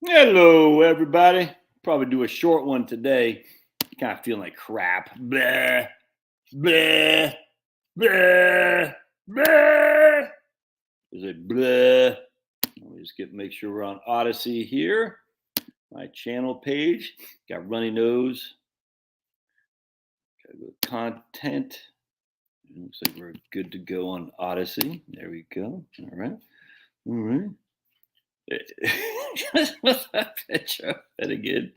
Hello, everybody. Probably do a short one today. Kind of feeling like crap. Blah, blah, blah, blah. Is it blah? Let me just make sure we're on Odyssey here. My channel page. Got runny nose. Got a little content. Looks like we're good to go on Odyssey. There we go. All right. All right. What's that picture of it again?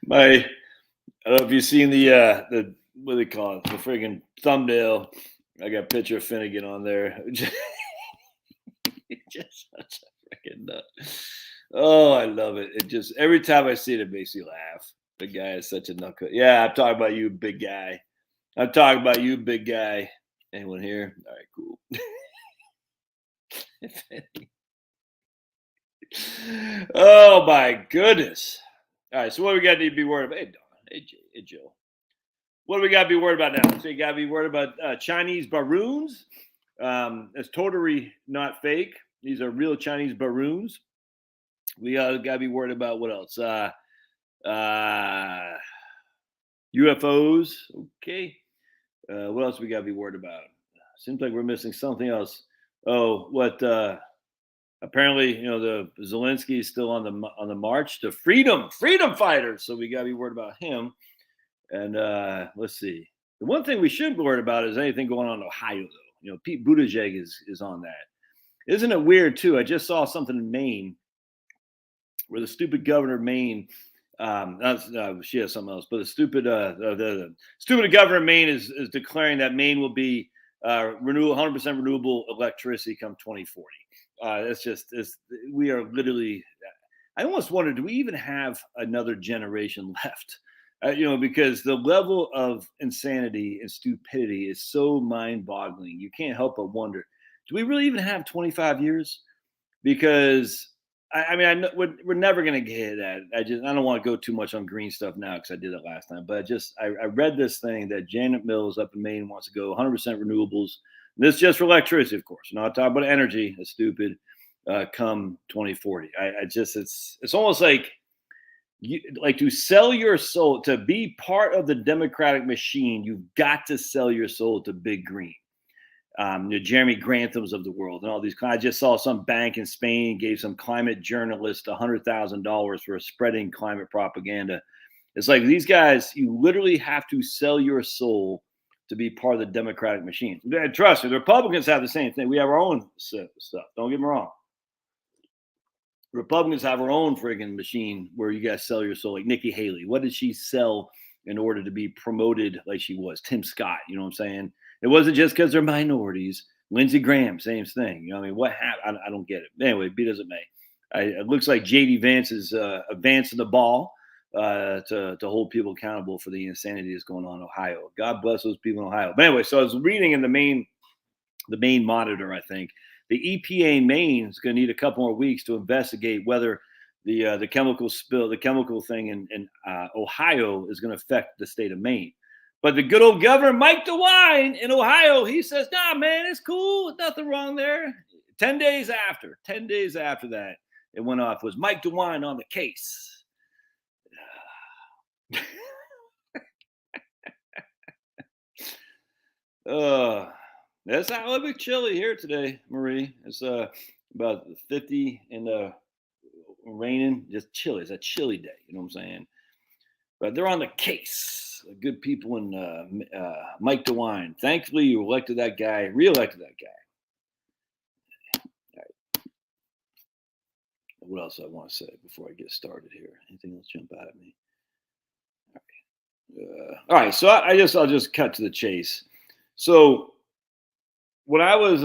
My, I don't know if you've seen the what do they call it, the friggin' thumbnail. I got a picture of Finnegan on there. Just such a freaking nut. Oh, I love it. It just every time I see it, it makes me laugh. The guy is such a knuckle. Yeah, I'm talking about you, big guy. I'm talking about you, big guy. Anyone here? All right, cool. Oh my goodness. All right, so what do we got to be worried about? Hey, Don. Hey, Jay. Hey, Joe. What do we got to be worried about now? So you got to be worried about Chinese baroons. It's totally not fake. These are real Chinese baroons. We got to be worried about what else? UFOs. Okay. What else we got to be worried about? Seems like we're missing something else. Oh, what? Apparently, the Zelensky is still on the march to freedom fighters. So we got to be worried about him. And let's see. The one thing we shouldn't be worried about is anything going on in Ohio, though. Pete Buttigieg is on that. Isn't it weird too? I just saw something in Maine where the stupid governor of Maine. She has something else, but the stupid governor of Maine is declaring that Maine will be 100% renewable electricity come 2040. We are literally. I almost wonder, do we even have another generation left? Because the level of insanity and stupidity is so mind-boggling. You can't help but wonder, do we really even have 25 years? Because I know we're never going to get that. I don't want to go too much on green stuff now because I did it last time. But I read this thing that Janet Mills up in Maine wants to go 100% renewables. This is just for electricity, of course. Not talking about energy. That's stupid. Come 2040, it's almost like to sell your soul to be part of the democratic machine. You've got to sell your soul to Big Green. Jeremy Granthams of the world and all these. I just saw some bank in Spain gave some climate journalist $100,000 for spreading climate propaganda. It's like these guys, you literally have to sell your soul to be part of the democratic machine. Trust me, the Republicans have the same thing. We have our own stuff. Don't get me wrong. Republicans have our own friggin' machine where you guys sell your soul. Like Nikki Haley, what did she sell in order to be promoted like she was? Tim Scott, you know what I'm saying? It wasn't just because they're minorities. Lindsey Graham, same thing. What happened? I don't get it. Anyway, be it as it may. It looks like JD Vance is advancing the ball to hold people accountable for the insanity that's going on in Ohio. God bless those people in Ohio. But anyway, so I was reading in the main Monitor, I think. The EPA in Maine is going to need a couple more weeks to investigate whether the chemical spill, the chemical thing in Ohio is going to affect the state of Maine. But the good old governor, Mike DeWine in Ohio, he says, nah, man, it's cool. Nothing wrong there. 10 days after that, it went off, was Mike DeWine on the case. It's a little bit chilly here today, Marie. It's about 50 and raining, just chilly. It's a chilly day, you know what I'm saying? But they're on the case. Good people in Mike DeWine. Thankfully, you reelected that guy. All right. What else I want to say before I get started here? Anything else jump out at me? All right. So I'll just cut to the chase. So when I was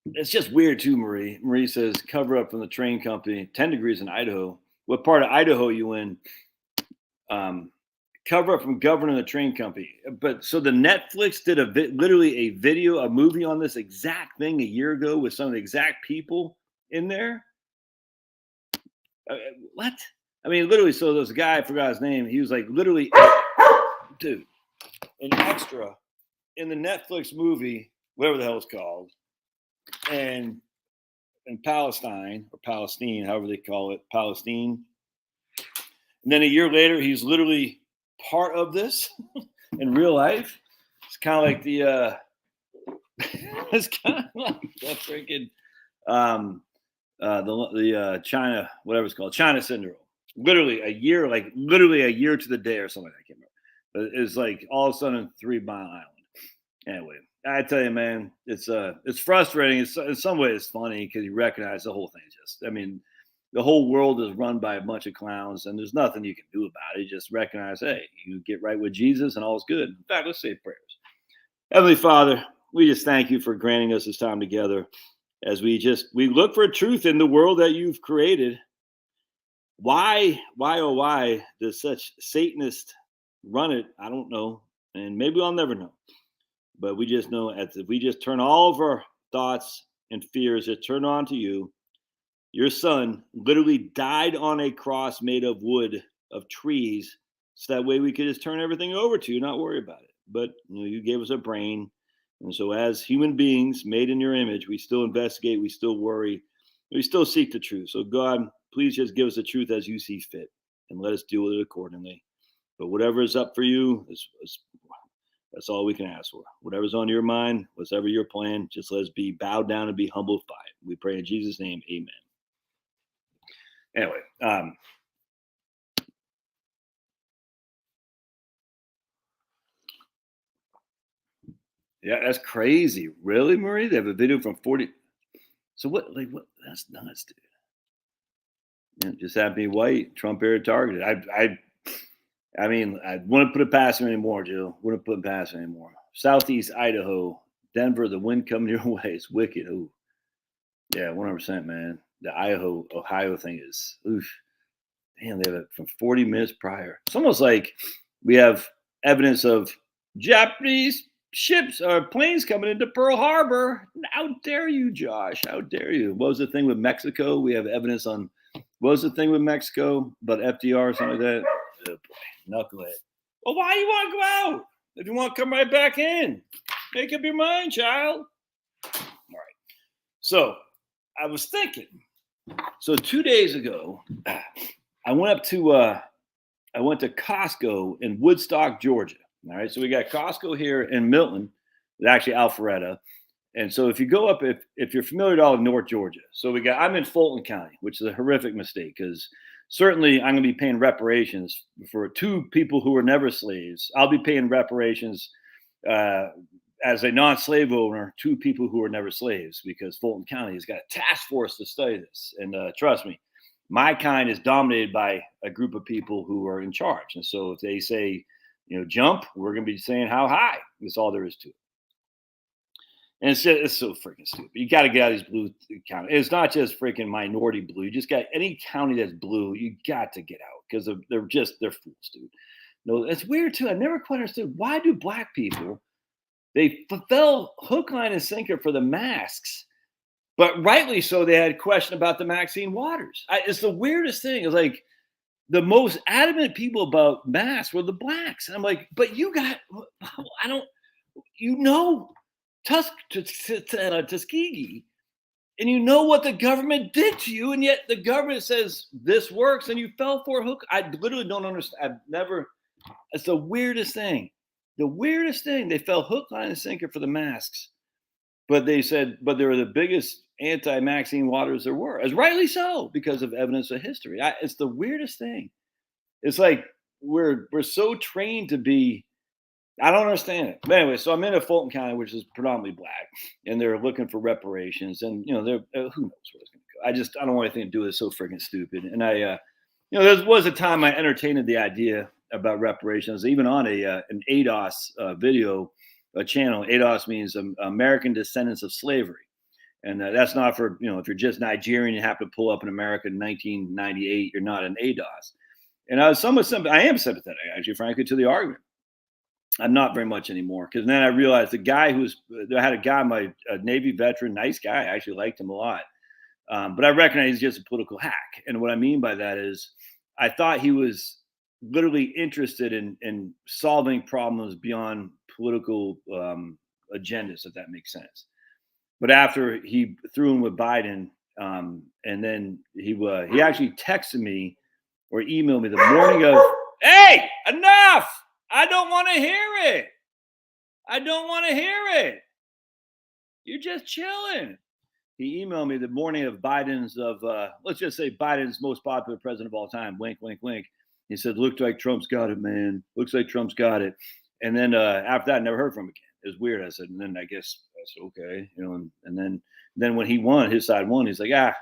it's just weird too, Marie. Marie says cover up from the train company, 10 degrees in Idaho. What part of Idaho you in? Cover up from governor of the train company. But so the Netflix did literally a movie on this exact thing a year ago with some of the exact people in there. What? I mean, literally. So there's a guy, I forgot his name. He was like literally, dude, an extra in the Netflix movie whatever the hell it's called, and in Palestine or Palestine, however they call it, Palestine. And then a year later, he's literally part of this in real life. It's kind of like the it's kind of like the freaking China, whatever it's called, China syndrome. Literally a year, literally a year to the day or something. I can't remember. But it's like all of a sudden 3 Mile Island. Anyway, I tell you, man, it's frustrating. In some ways, it's funny because you recognize the whole thing. The whole world is run by a bunch of clowns, and there's nothing you can do about it. You just recognize, hey, you get right with Jesus, and all's good. In fact, let's say prayers. Heavenly Father, we just thank you for granting us this time together as we look for truth in the world that you've created. Why, oh, why does such Satanists run it? I don't know. And maybe I'll never know. But we just know if we just turn all of our thoughts and fears, just turn on to you. Your son literally died on a cross made of wood, of trees, so that way we could just turn everything over to you, not worry about it. But you gave us a brain. And so as human beings made in your image, we still investigate, we still worry, we still seek the truth. So God, please just give us the truth as you see fit and let us deal with it accordingly. But whatever is up for you, that's all we can ask for. Whatever's on your mind, whatever your plan, just let us be bowed down and be humbled by it. We pray in Jesus' name, amen. Anyway, yeah, that's crazy. Really, Marie? They have a video from 40. So what? That's nuts, dude. Yeah, just happened to be white. Trump era targeted. I mean, I wouldn't put it past him anymore, Joe. Wouldn't put it past him anymore. Southeast Idaho, Denver, the wind coming your way is wicked. Ooh, yeah, 100%, man. The Ohio thing is, oof. Damn, they have it from 40 minutes prior. It's almost like we have evidence of Japanese ships or planes coming into Pearl Harbor. How dare you, Josh? How dare you? What was the thing with Mexico? We have evidence on what was the thing with Mexico, but FDR or something like that? Oh boy, knucklehead. Well, why do you want to go out? If you want to come right back in, make up your mind, child. All right. So I was thinking. So 2 days ago, I went to Costco in Woodstock, Georgia. All right, so we got Costco here in Milton, actually Alpharetta. And so if you go up, if you're familiar at all with North Georgia, so I'm in Fulton County, which is a horrific mistake because certainly I'm going to be paying reparations for 2 people who were never slaves. I'll be paying reparations as a non-slave owner, 2 people who were never slaves because Fulton County has got a task force to study this. And trust me, my kind is dominated by a group of people who are in charge. And so if they say, jump, we're going to be saying how high. That's all there is to it. And it's so freaking stupid. You got to get out of these blue counties. It's not just freaking minority blue. You just got any county that's blue, you got to get out because they're fools, dude. No, it's weird too. I never quite understood why do black people, they fell hook, line, and sinker for the masks. But rightly so, they had a question about the Maxine Waters. It's the weirdest thing. It's like the most adamant people about masks were the blacks. And I'm like, but you got, Tuskegee, and you know what the government did to you, and yet the government says this works, and you fell for a hook. I literally don't understand. It's the weirdest thing. The weirdest thing. They fell hook, line, and sinker for the masks. But they said, but they were the biggest anti-Maxine Waters there were, as rightly so, because of evidence of history. It's the weirdest thing. It's like we're so trained to be. I don't understand it. But anyway, so I'm in Fulton County, which is predominantly black, and they're looking for reparations. And they're who knows where it's going to go. I don't want anything to do with it. It's so freaking stupid. And there was a time I entertained the idea about reparations, even on an ADOS video. A channel. ADOS means American Descendants of Slavery. And that's not for, if you're just Nigerian, you have to pull up in America in 1998, you're not an ADOS. And I am sympathetic, actually, frankly, to the argument. I'm not very much anymore. Because then I realized I had a guy, a Navy veteran, nice guy. I actually liked him a lot. But I recognize he's just a political hack. And what I mean by that is I thought he was literally interested in solving problems beyond political agendas, if that makes sense. But after he threw in with Biden, and then he actually texted me or emailed me the morning of, hey, enough! I don't want to hear it. I don't want to hear it. You're just chilling. He emailed me the morning of let's just say Biden's most popular president of all time. Wink, wink, wink. He said, "Looks like Trump's got it, man. Looks like Trump's got it." And then after that, I never heard from him again. It was weird. I said, and then I said, okay, and then when he won, his side won. He's like, and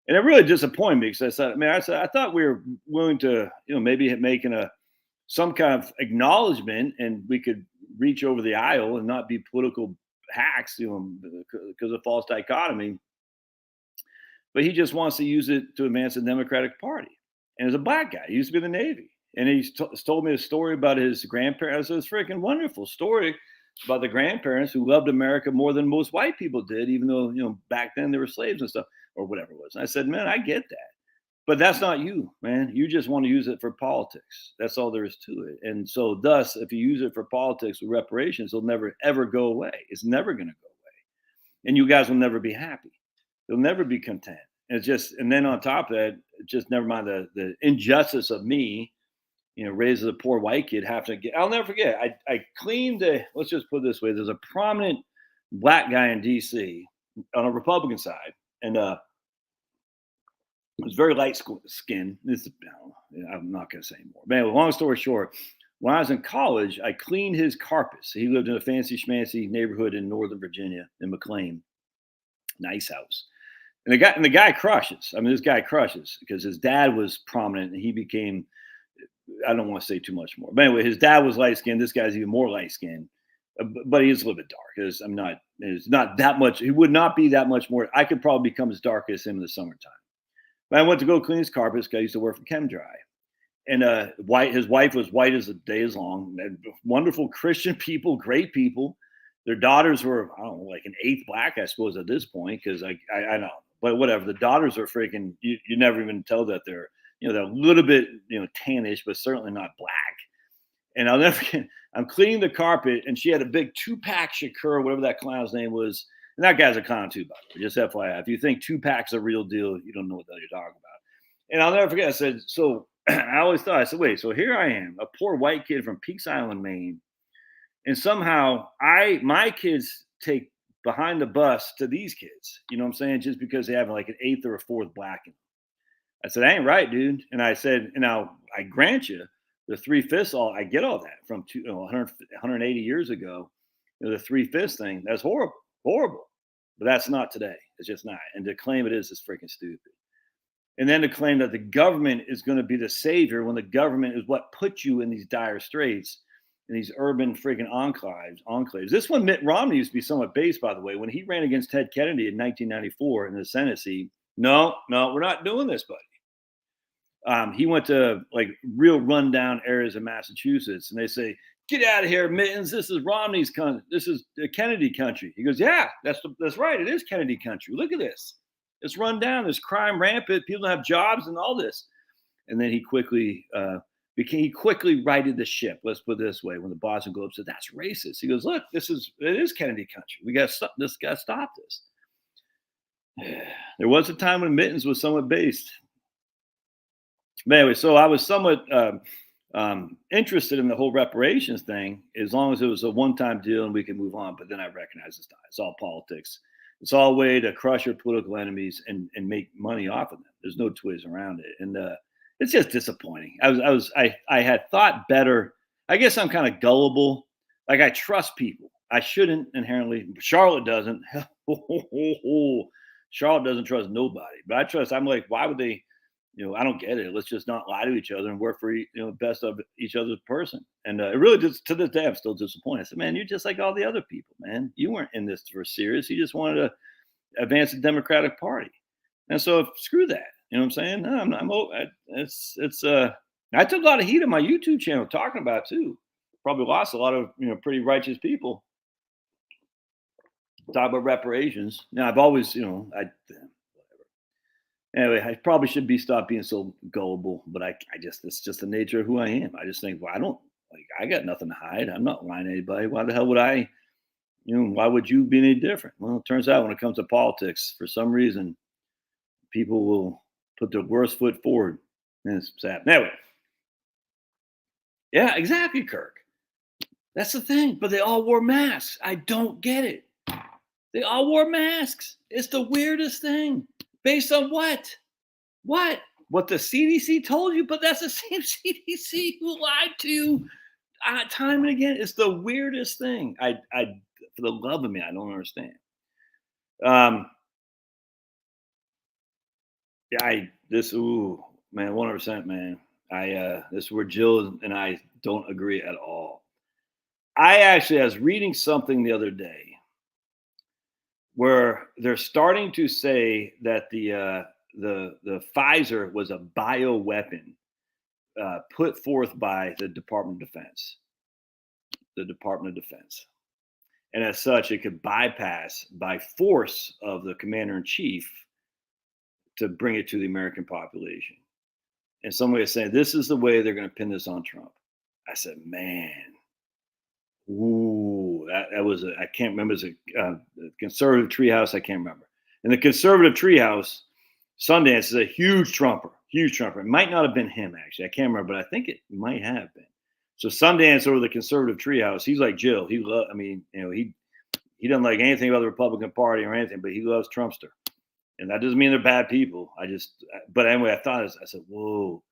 it really disappointed me because I thought we were willing to, maybe making some kind of acknowledgement, and we could reach over the aisle and not be political hacks, because of false dichotomy. But he just wants to use it to advance the Democratic Party. And as a black guy, he used to be in the Navy, and he told me a story about his grandparents. It was a freaking wonderful story about the grandparents who loved America more than most white people did, even though back then they were slaves and stuff or whatever it was. And I said, man, I get that. But that's not you, man. You just want to use it for politics. That's all there is to it. And so thus, if you use it for politics with reparations, it'll never, ever go away. It's never going to go away. And you guys will never be happy. You'll never be content. And and then on top of that, just never mind the injustice of me, raising a poor white kid, I'll never forget. I cleaned let's just put it this way. There's a prominent black guy in DC on a Republican side. And, it was very light skin. I'm not going to say anymore. Man, long story short, when I was in college, I cleaned his carpets. He lived in a fancy schmancy neighborhood in Northern Virginia, in McLean. Nice house. And the guy crushes. I mean, this guy crushes because his dad was prominent, and he became, I don't want to say too much more. But anyway, his dad was light skinned. This guy's even more light skinned, but he is a little bit dark. It's not that much. He would not be that much more. I could probably become as dark as him in the summertime. But I went to go clean his carpets because I used to work for ChemDry. And his wife was white as the day is long. Wonderful Christian people, great people. Their daughters were, I don't know, like an eighth black, I suppose, at this point, because I know. But whatever, the daughters are freaking, you never even tell that they're, they're a little bit, tannish, but certainly not black. And I'll never forget, I'm cleaning the carpet, and she had a big 2-pack Shakur, whatever that clown's name was. And that guy's a clown too, by the way, just FYI. If you think 2-pack's a real deal, you don't know what the hell you're talking about. And I'll never forget, I said, so I said, wait, so here I am, a poor white kid from Peaks Island, Maine. And somehow my kids take behind the bus to these kids, you know what I'm saying? Just because they have like an eighth or a fourth black in them. I said, that ain't right, dude. And I said, and now I grant you the 3/5, I get all that from 180 years ago. The 3/5 thing, that's horrible. But that's not today. It's just not. And to claim it is freaking stupid. And then to claim that the government is going to be the savior when the government is what put you in these dire straits, in these urban freaking enclaves. This one, Mitt Romney used to be somewhat based, by the way, when he ran against Ted Kennedy in 1994 in the Senate seat. No, we're not doing this, buddy. He went to like real rundown areas of Massachusetts, and they say, get out of here, Mittens. This is Romney's country. This is Kennedy country. He goes, yeah, that's right. It is Kennedy country. Look at this. It's run down. There's crime rampant. People don't have jobs and all this. And then he quickly righted the ship. Let's put it this way. When the Boston Globe said that's racist, he goes, look, it is Kennedy country. We got to stop this. There was a time when Mittens was somewhat based. But anyway, so I was somewhat interested in the whole reparations thing, as long as it was a one-time deal and we can move on. But then I recognized it's all politics. It's all a way to crush your political enemies and make money off of them. There's no two ways around it. And it's just disappointing. I had thought better. I guess I'm kind of gullible. Like, I trust people. I shouldn't inherently. Charlotte doesn't. Charlotte doesn't trust nobody. But I'm like, why would they? I don't get it. Let's just not lie to each other and work for best of each other's person. And it really just, to this day, I'm still disappointed. I said, man, you're just like all the other people, man. You weren't in this for serious. You just wanted to advance the Democratic Party. And so screw that. You know what I'm saying? I took a lot of heat on my YouTube channel talking about it too. Probably lost a lot of pretty righteous people. Talk about reparations. Now I've always Anyway, I probably should stop being so gullible, but it's just the nature of who I am. I just think, well, I got nothing to hide. I'm not lying to anybody. Why the hell would I, why would you be any different? Well, it turns out when it comes to politics, for some reason, people will put their worst foot forward. And it's sad. Anyway, yeah, exactly, Kirk. That's the thing. But they all wore masks. I don't get it. They all wore masks. It's the weirdest thing. Based on what? What? What the CDC told you? But that's the same CDC who lied to you time and again. It's the weirdest thing. For the love of me, I don't understand. Um, yeah, ooh, man, 100%, man. This is where Jill and I don't agree at all. I was reading something the other day where they're starting to say that the Pfizer was a bioweapon put forth by the Department of Defense. The Department of Defense. And as such, it could bypass by force of the commander in chief to bring it to the American population. And somebody is saying, this is the way they're going to pin this on Trump. I said, man, ooh, that was I can't remember. It was a conservative treehouse. I can't remember. And the conservative treehouse, Sundance is a huge Trumper. It might not have been him, actually. I can't remember, but I think it might have been. So Sundance over the conservative treehouse, he's like Jill. He doesn't like anything about the Republican Party or anything, but he loves Trumpster. And that doesn't mean they're bad people. But anyway, I said, whoa.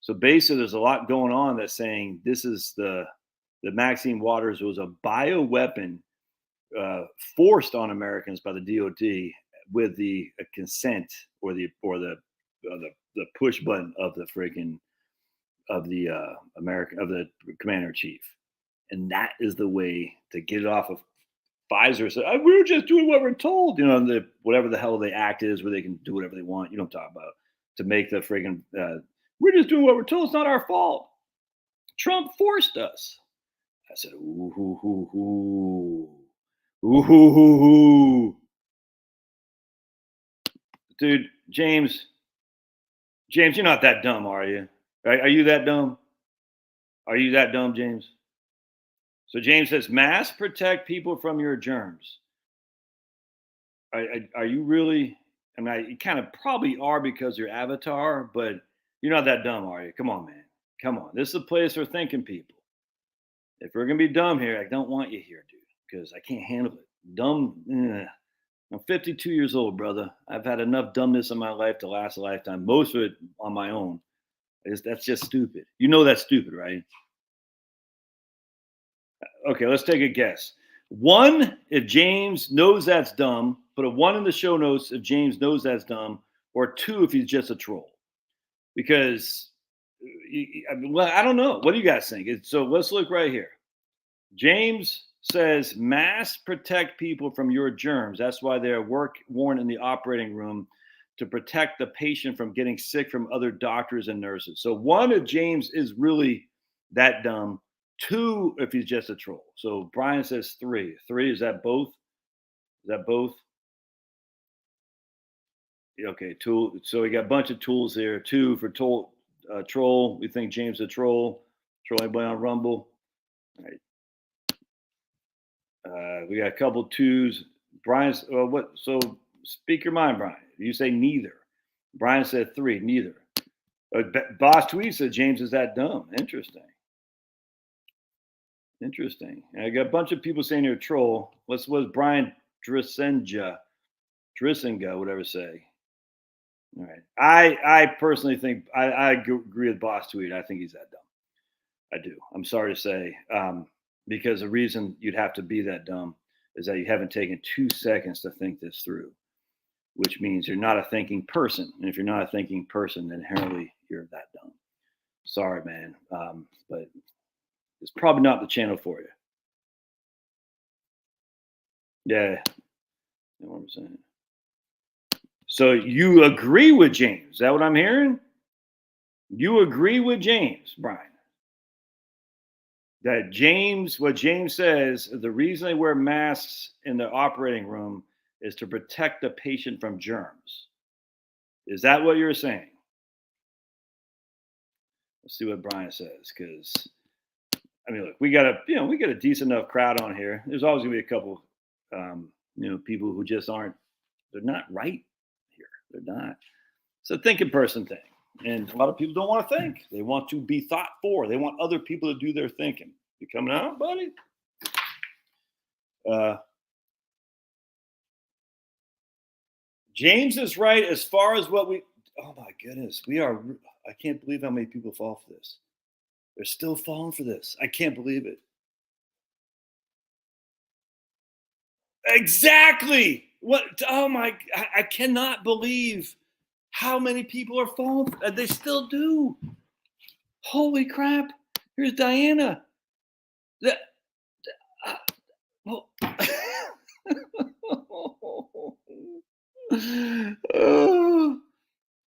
So basically, there's a lot going on that's saying this is the Maxine Waters was a bioweapon forced on Americans by the DOD with the consent or the push button of the freaking of the commander in chief, and that is the way to get it off of Pfizer. So we were just doing what we're told, whatever the hell the act is, where they can do whatever they want. You don't talk about to make the freaking. We're just doing what we're told. It's not our fault. Trump forced us. I said, ooh, hoo, hoo, hoo. Ooh, hoo, hoo, hoo. Dude, James, you're not that dumb, are you? Are you that dumb? Are you that dumb, James? So James says, masks protect people from your germs. Are you really? I mean, you kind of probably are because you're Avatar, but you're not that dumb, are you? Come on, man. Come on. This is a place for thinking people. If we're going to be dumb here, I don't want you here, dude, because I can't handle it. Dumb. I'm 52 years old, brother. I've had enough dumbness in my life to last a lifetime. Most of it on my own. That's just stupid. You know that's stupid, right? Okay, let's take a guess. 1, if James knows that's dumb. Put a 1 in the show notes if James knows that's dumb. Or 2 if he's just a troll. Because, I don't know. What do you guys think? So let's look right here. James says masks protect people from your germs. That's why they're worn in the operating room to protect the patient from getting sick from other doctors and nurses. So 1, if James is really that dumb. 2, if he's just a troll. So Brian says 3. 3, is that both? Is that both? Okay, tool. So we got a bunch of tools here. 2 for troll. We think James is a troll. Troll anybody on Rumble? All right. We got a couple 2s. Brian's what? So speak your mind, Brian. You say neither. Brian said 3, neither. Boss Tweet said James is that dumb. Interesting. And I got a bunch of people saying you're a troll. What was Brian Drissinga, whatever say? All right. I personally think I agree with Boss Tweet. I think he's that dumb. I do. I'm sorry to say. Because the reason you'd have to be that dumb is that you haven't taken 2 seconds to think this through, which means you're not a thinking person. And if you're not a thinking person, then inherently you're that dumb. Sorry, man. But it's probably not the channel for you. Yeah. You know what I'm saying? So you agree with James. Is that what I'm hearing? You agree with James, Brian. That what James says, the reason they wear masks in the operating room is to protect the patient from germs. Is that what you're saying? Let's see what Brian says, because I mean, look, we got a decent enough crowd on here. There's always gonna be a couple, people who just aren't. They're not right here. They're not. It's a thinking person thing, and a lot of people don't want to think. They want to be thought for. They want other people to do their thinking. You coming out, buddy? James is right as far as what we. Oh my goodness, we are. I can't believe how many people fall for this. They're still falling for this. I can't believe it. Exactly. What? Oh my! I cannot believe how many people are falling. They still do. Holy crap! Here's Diana. That. Well, oh,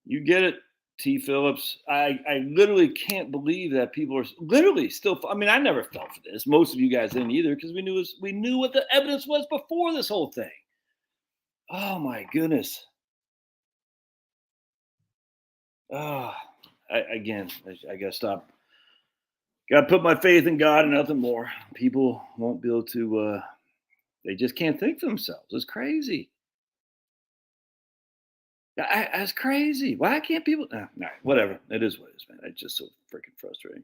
you get it, T. Phillips. I literally can't believe that people are literally still. I mean, I never fell for this. Most of you guys didn't either because we knew what the evidence was before this whole thing. Oh my goodness. Again, I gotta stop. Gotta put my faith in God and nothing more. People won't be able to. They just can't think for themselves. It's crazy. That's crazy. Why can't people? All right, whatever. It is what it is, man. It's just so freaking frustrating.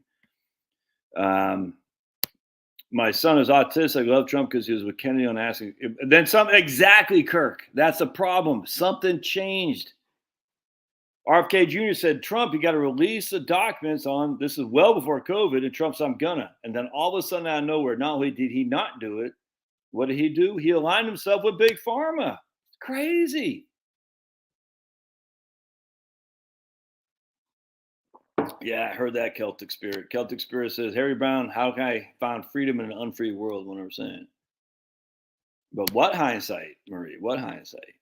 My son is autistic. I love Trump because he was with Kennedy on asking. Then something. Exactly, Kirk. That's the problem. Something changed. RFK Jr. said, Trump, you got to release the documents on this is well before COVID. And Trump's, I'm gonna. And then all of a sudden, out of nowhere, not only did he not do it, what did he do? He aligned himself with Big Pharma. It's crazy. Yeah, I heard that Celtic Spirit. Celtic Spirit says, Harry Brown, how can I find freedom in an unfree world? 100%. But what hindsight, Marie? What hindsight?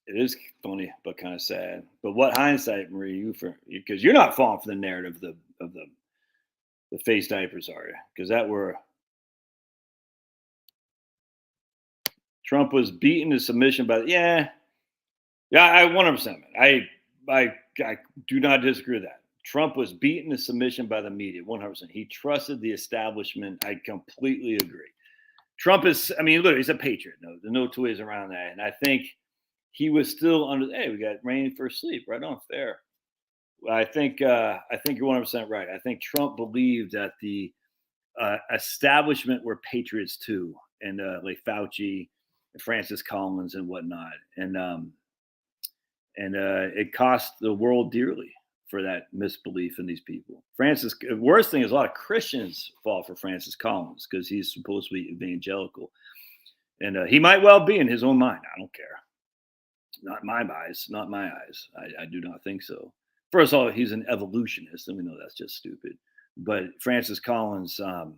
It is funny, but kind of sad. But what hindsight, Marie? Because you're not falling for the narrative of the face diapers, are you? Because that were Trump was beaten to submission by I 100%. I do not disagree with that. Trump was beaten to submission by the media. 100%. He trusted the establishment. I completely agree. Trump is. I mean, look, he's a patriot. No, there's no two ways around that. And I think he was still under. Hey, we got rain for sleep. Right on, fair. I think you're 100% right. I think Trump believed that the establishment were patriots too, and like Fauci, and Francis Collins, and whatnot, and it cost the world dearly for that misbelief in these people. Worst thing is a lot of Christians fall for Francis Collins because he's supposed to be evangelical, and he might well be in his own mind. I don't care. Not my eyes. Not my eyes. I do not think so. First of all, he's an evolutionist, and we know that's just stupid. But Francis Collins, one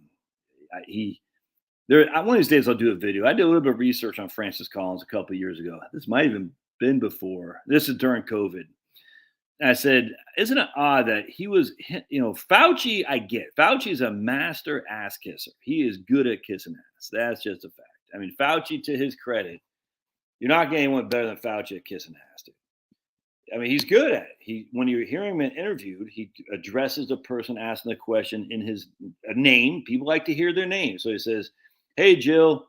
of these days I'll do a video. I did a little bit of research on Francis Collins a couple of years ago. This might have even been before. This is during COVID. And I said, isn't it odd that he was, Fauci, I get. Fauci is a master ass kisser. He is good at kissing ass. That's just a fact. I mean, Fauci, to his credit, you're not getting anyone better than Fauci at kissing ass, dude. I mean, he's good at it. When you hear him interviewed, he addresses the person asking the question in his name. People like to hear their name. So he says, hey, Jill,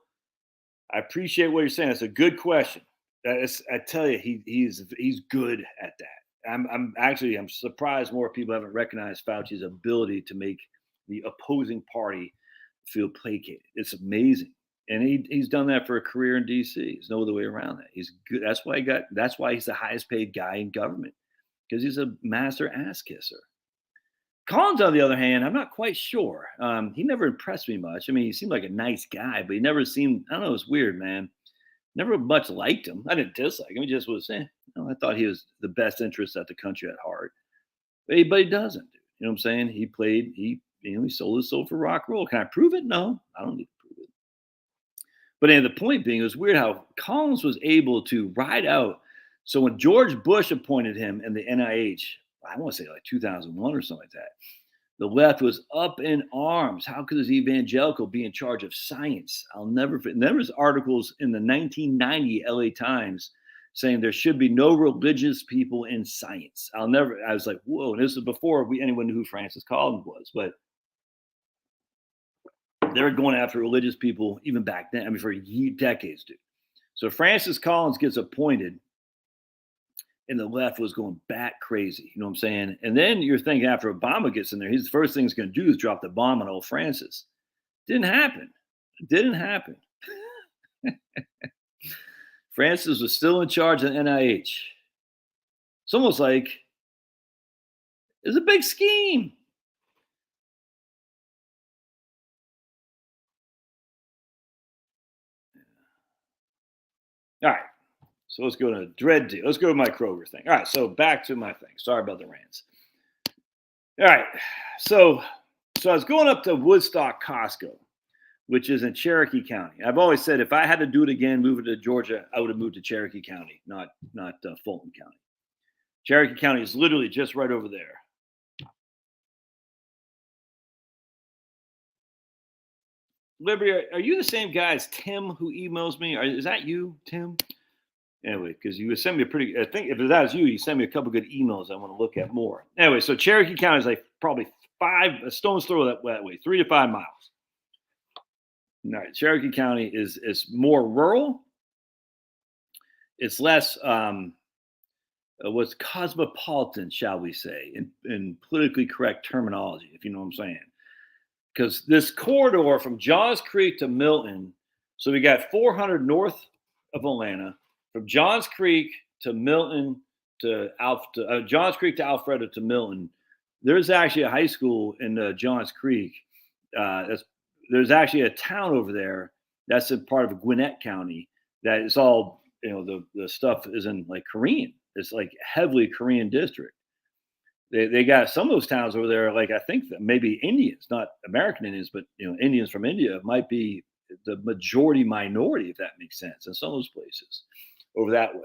I appreciate what you're saying. That's a good question. I tell you, he's good at that. I'm surprised more people haven't recognized Fauci's ability to make the opposing party feel placated. It's amazing. And he's done that for a career in DC. There's no other way around that. He's good. That's why he's the highest paid guy in government, because he's a master ass kisser. Collins, on the other hand, I'm not quite sure. He never impressed me much. I mean, he seemed like a nice guy, but he never seemed, I don't know, it was weird, man. Never much liked him. I didn't dislike him. He just was saying, I thought he was the best interest at the country at heart. But he doesn't. You know what I'm saying? He sold his soul for rock and roll. Can I prove it? No, I don't need to prove it. But the point being, it was weird how Collins was able to ride out. So when George Bush appointed him in the NIH, I want to say like 2001 or something like that, the left was up in arms. How could this evangelical be in charge of science? I'll never forget. There was articles in the 1990 LA Times saying there should be no religious people in science. I was like, whoa, and this is before anyone knew who Francis Collins was, but they were going after religious people even back then. I mean, for decades, dude. So Francis Collins gets appointed, and the left was going bat crazy. You know what I'm saying? And then you're thinking after Obama gets in there, he's the first thing he's going to do is drop the bomb on old Francis. Didn't happen. Didn't happen. Francis was still in charge of the NIH. It's almost like it's a big scheme. All right. So let's go to dread deal. Let's go to my Kroger thing. All right. So back to my thing. Sorry about the rants. All right. So I was going up to Woodstock Costco, which is in Cherokee County. I've always said if I had to do it again, move it to Georgia, I would have moved to Cherokee County, not Fulton County. Cherokee County is literally just right over there. Liberty, are you the same guy as Tim who emails me? Is that you, Tim? Anyway, because you sent me I think if that was you sent me a couple good emails I want to look at more. Anyway, so Cherokee County is like probably a stone's throw that way, 3 to 5 miles. All right, Cherokee County is more rural. It's less what's cosmopolitan, shall we say, in politically correct terminology, if you know what I'm saying. Because this corridor from Johns Creek to Milton, so we got 400 north of Atlanta, from Johns Creek to Milton to Johns Creek to Alpharetta to Milton. There's actually a high school in Johns Creek. There's actually a town over there that's a part of Gwinnett County that is all, the stuff is in like Korean. It's like heavily Korean district. They got some of those towns over there, like I think that maybe Indians, not American Indians, but Indians from India might be the majority minority, if that makes sense, in some of those places over that way.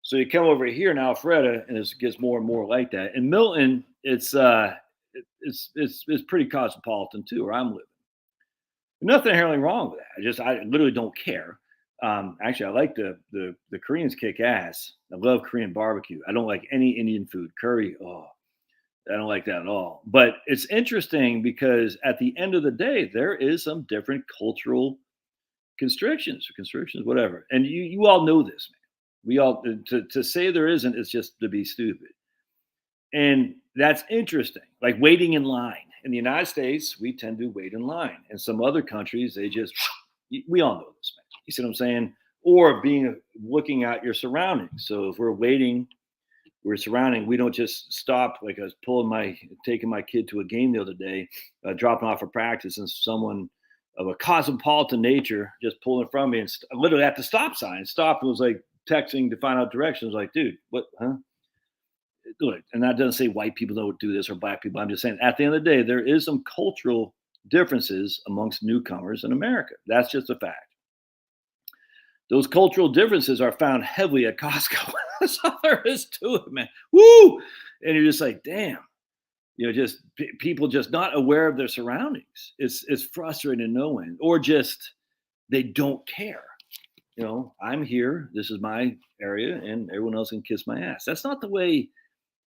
So you come over here in Alpharetta, and it gets more and more like that. In Milton, it's pretty cosmopolitan too, where I'm living. Nothing inherently wrong with that. I literally don't care. Actually, I like the Koreans kick ass. I love Korean barbecue. I don't like any Indian food. Curry, I don't like that at all. But it's interesting because at the end of the day, there is some different cultural constrictions, whatever. And you all know this, man. We all to say there isn't is just to be stupid. And that's interesting. Like waiting in line. In the United States, we tend to wait in line. In some other countries, we all know this, man. You see what I'm saying? Or looking at your surroundings. So if we're surrounding, we don't just stop. Like I was taking my kid to a game the other day, dropping off for practice, and someone of a cosmopolitan nature just pulled in front of me and literally at the stop sign stopped and was like texting to find out directions. Like, dude, what, huh? Look, and that doesn't say white people don't do this or black people. I'm just saying at the end of the day, there is some cultural differences amongst newcomers in America. That's just a fact. Those cultural differences are found heavily at Costco. That's all there is to it, man. Woo! And you're just like, damn. Just people just not aware of their surroundings. It's frustrating to no end, or just they don't care. I'm here. This is my area, and everyone else can kiss my ass. That's not the way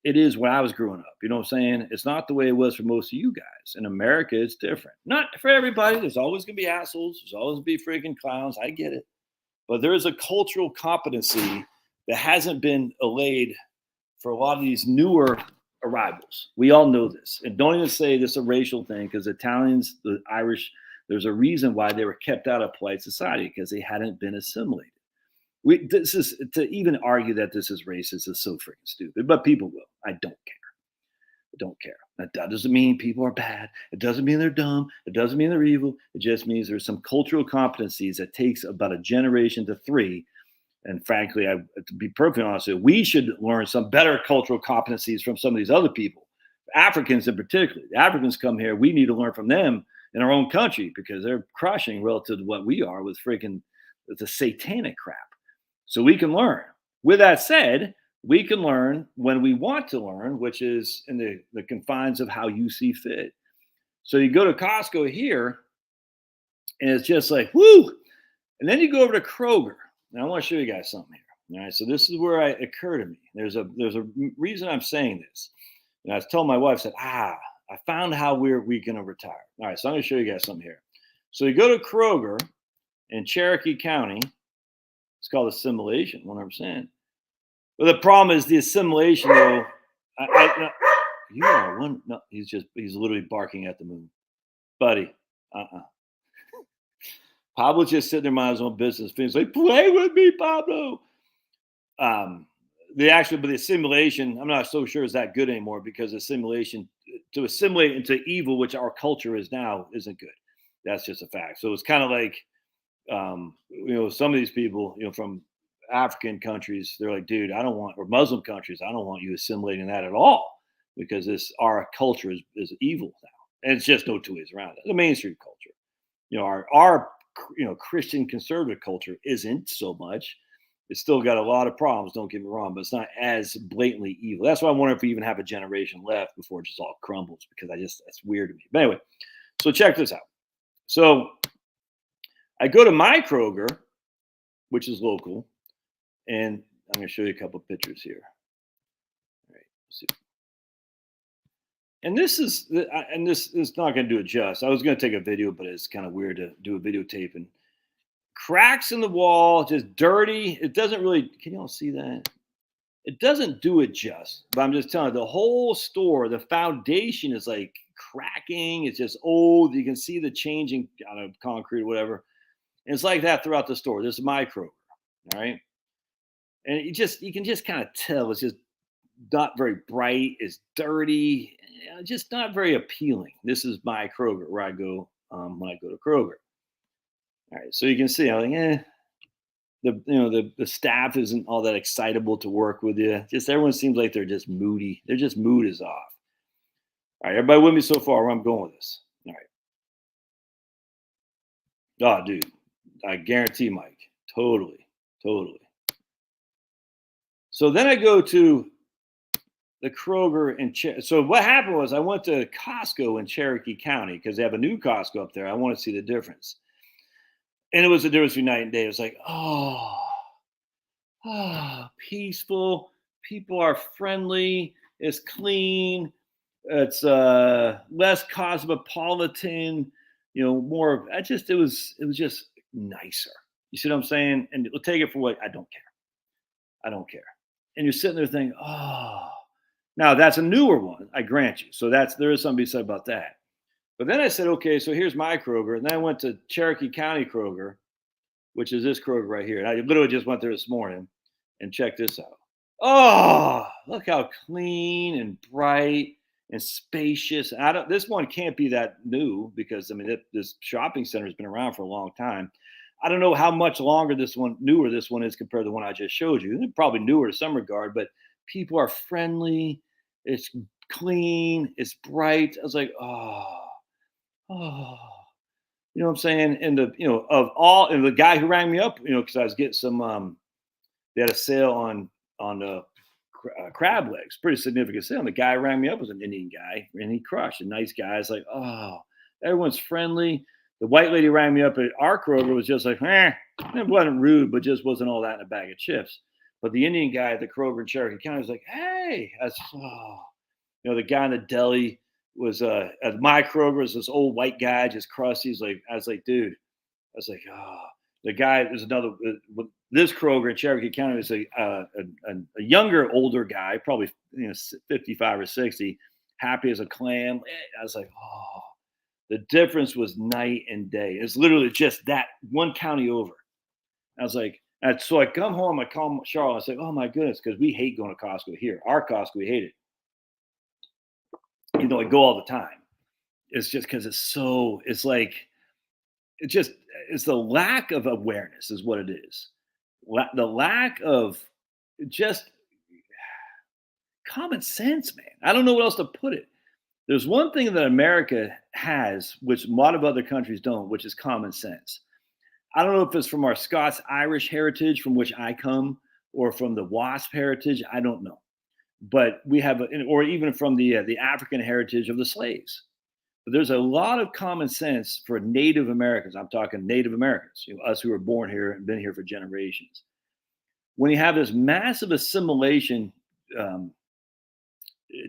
it is when I was growing up. You know what I'm saying? It's not the way it was for most of you guys. In America, it's different. Not for everybody. There's always going to be assholes. There's always going to be freaking clowns. I get it. But there is a cultural competency that hasn't been allayed for a lot of these newer arrivals. We all know this. And don't even say this is a racial thing, because Italians, the Irish, there's a reason why they were kept out of polite society, because they hadn't been assimilated. This is to even argue that this is racist is so freaking stupid, but people will. I don't care. I don't care. That doesn't mean people are bad. It doesn't mean they're dumb. It doesn't mean they're evil. It just means there's some cultural competencies that takes about a generation to 3. And frankly, to be perfectly honest with you, we should learn some better cultural competencies from some of these other people, Africans in particular. The Africans come here, we need to learn from them in our own country, because they're crushing relative to what we are with the satanic crap. So we can learn. With that said, we can learn when we want to learn, which is in the confines of how you see fit. So you go to Costco here, and it's just like, woo! And then you go over to Kroger. Now I want to show you guys something here. All right, so this is where it occurred to me. There's a reason I'm saying this. And I was telling my wife, I said, I found how we gonna retire. All right, so I'm gonna show you guys something here. So you go to Kroger in Cherokee County. It's called assimilation, 100%. But the problem is the assimilation, though. No, you are one. No, he's literally barking at the moon, buddy. Pablo's just sitting there minding his own business. He's like, play with me, Pablo. Um, but the assimilation, I'm not so sure is that good anymore because assimilation to assimilate into evil, which our culture is now, isn't good. That's just a fact. So it's kind of like, some of these people, from African countries, they're like, dude, I don't want, or Muslim countries, I don't want you assimilating that at all because our culture is evil now. And it's just no two ways around it. The mainstream culture, our Christian conservative culture isn't so much. It's still got a lot of problems, don't get me wrong, but it's not as blatantly evil. That's why I wonder if we even have a generation left before it just all crumbles, because that's weird to me. But anyway, so check this out. So I go to my Kroger, which is local, and I'm going to show you a couple of pictures here. All right, let's see. And this is not going to do it justice. I was going to take a video, but it's kind of weird to do a videotape. And cracks in the wall, just dirty. It doesn't really, can you all see that? It doesn't do it justice. But I'm just telling you, the whole store, the foundation is like cracking. It's just old. You can see the changing out of concrete or whatever. And it's like that throughout the store. This is my Kroger, all right? And you can just kind of tell it's just not very bright. It's dirty, just not very appealing. This is my Kroger where I go when I go to Kroger. All right, so you can see, I'm like, the staff isn't all that excitable to work with you. Just everyone seems like they're just moody. Their just mood is off. All right, everybody with me so far? Where I'm going with this? All right. Oh, dude, I guarantee, Mike, totally. So then I go to the Kroger so what happened was I went to Costco in Cherokee County because they have a new Costco up there. I want to see the difference. And it was the difference between night and day. It was like, peaceful. People are friendly. It's clean. It's less cosmopolitan. More. It was just nicer. You see what I'm saying? And we'll take it for what I don't care. And you're sitting there thinking, now that's a newer one. I grant you. So there is something to be said about that. But then I said, okay, so here's my Kroger. And then I went to Cherokee County Kroger, which is this Kroger right here. And I literally just went there this morning and checked this out. Oh, look how clean and bright and spacious. This one can't be that new because, this shopping center has been around for a long time. I don't know how much newer this one is compared to the one I just showed you. They're probably newer to some regard, but people are friendly. It's clean. It's bright. I was like, you know what I'm saying? And the guy who rang me up, because I was getting some, they had a sale on the crab legs, pretty significant sale. And the guy who rang me up was an Indian guy, and he crushed. A nice guy. It's like, everyone's friendly. The white lady rang me up at our Kroger was just like, it wasn't rude, but just wasn't all that in a bag of chips. But the Indian guy at the Kroger in Cherokee County was like, hey, the guy in the deli was at my Kroger was this old white guy, just crusty. I was like, dude, the guy was this Kroger in Cherokee County was a younger, older guy, probably 55 or 60, happy as a clam. I was like, the difference was night and day. It's literally just that one county over. I was like, so I come home, I call Charlotte, I say, oh my goodness, because we hate going to Costco here. Our Costco, we hate it. I go all the time. It's just because it's the lack of awareness is what it is. The lack of just common sense, man. I don't know what else to put it. There's one thing that America has, which a lot of other countries don't, which is common sense. I don't know if it's from our Scots-Irish heritage, from which I come, or from the WASP heritage. I don't know. But we have, or even from the African heritage of the slaves. But there's a lot of common sense for Native Americans. I'm talking Native Americans, us who were born here and been here for generations. when you have this massive assimilation, um,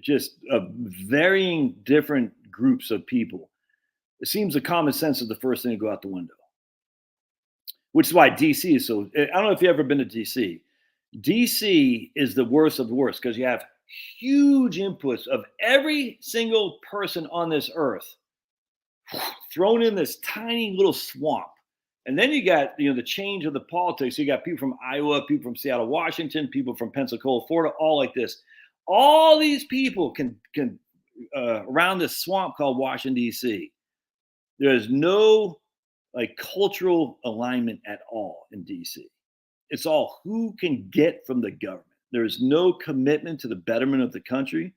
just of varying different groups of people, it seems the common sense is the first thing to go out the window. Which is why DC is so. I don't know if you've ever been to DC. DC is the worst of the worst because you have huge inputs of every single person on this earth thrown in this tiny little swamp. And then you got the change of the politics. You got people from Iowa, people from Seattle, Washington, people from Pensacola, Florida, all like this. All these people can around this swamp called Washington D.C. There's no like cultural alignment at all in D.C. It's all who can get from the government. There's no commitment to the betterment of the country,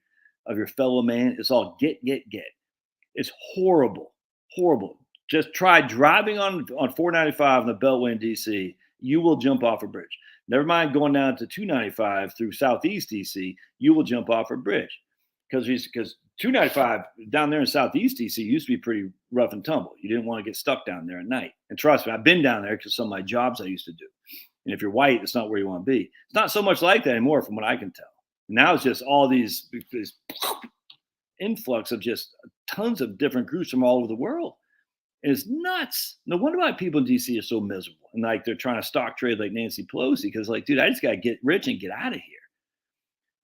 of your fellow man. It's all get, get, get. It's horrible, horrible. Just try driving on 495 on the Beltway in DC. You will jump off a bridge. Never mind going down to 295 through Southeast DC. You will jump off a bridge because 295 down there in Southeast DC used to be pretty rough and tumble. You didn't want to get stuck down there at night. And trust me, I've been down there because some of my jobs I used to do. And if you're white, it's not where you want to be. It's not so much like that anymore, from what I can tell. Now it's just all these influx of just tons of different groups from all over the world. And it's nuts. No wonder why people in DC are so miserable and like they're trying to stock trade like Nancy Pelosi because, like, dude, I just got to get rich and get out of here.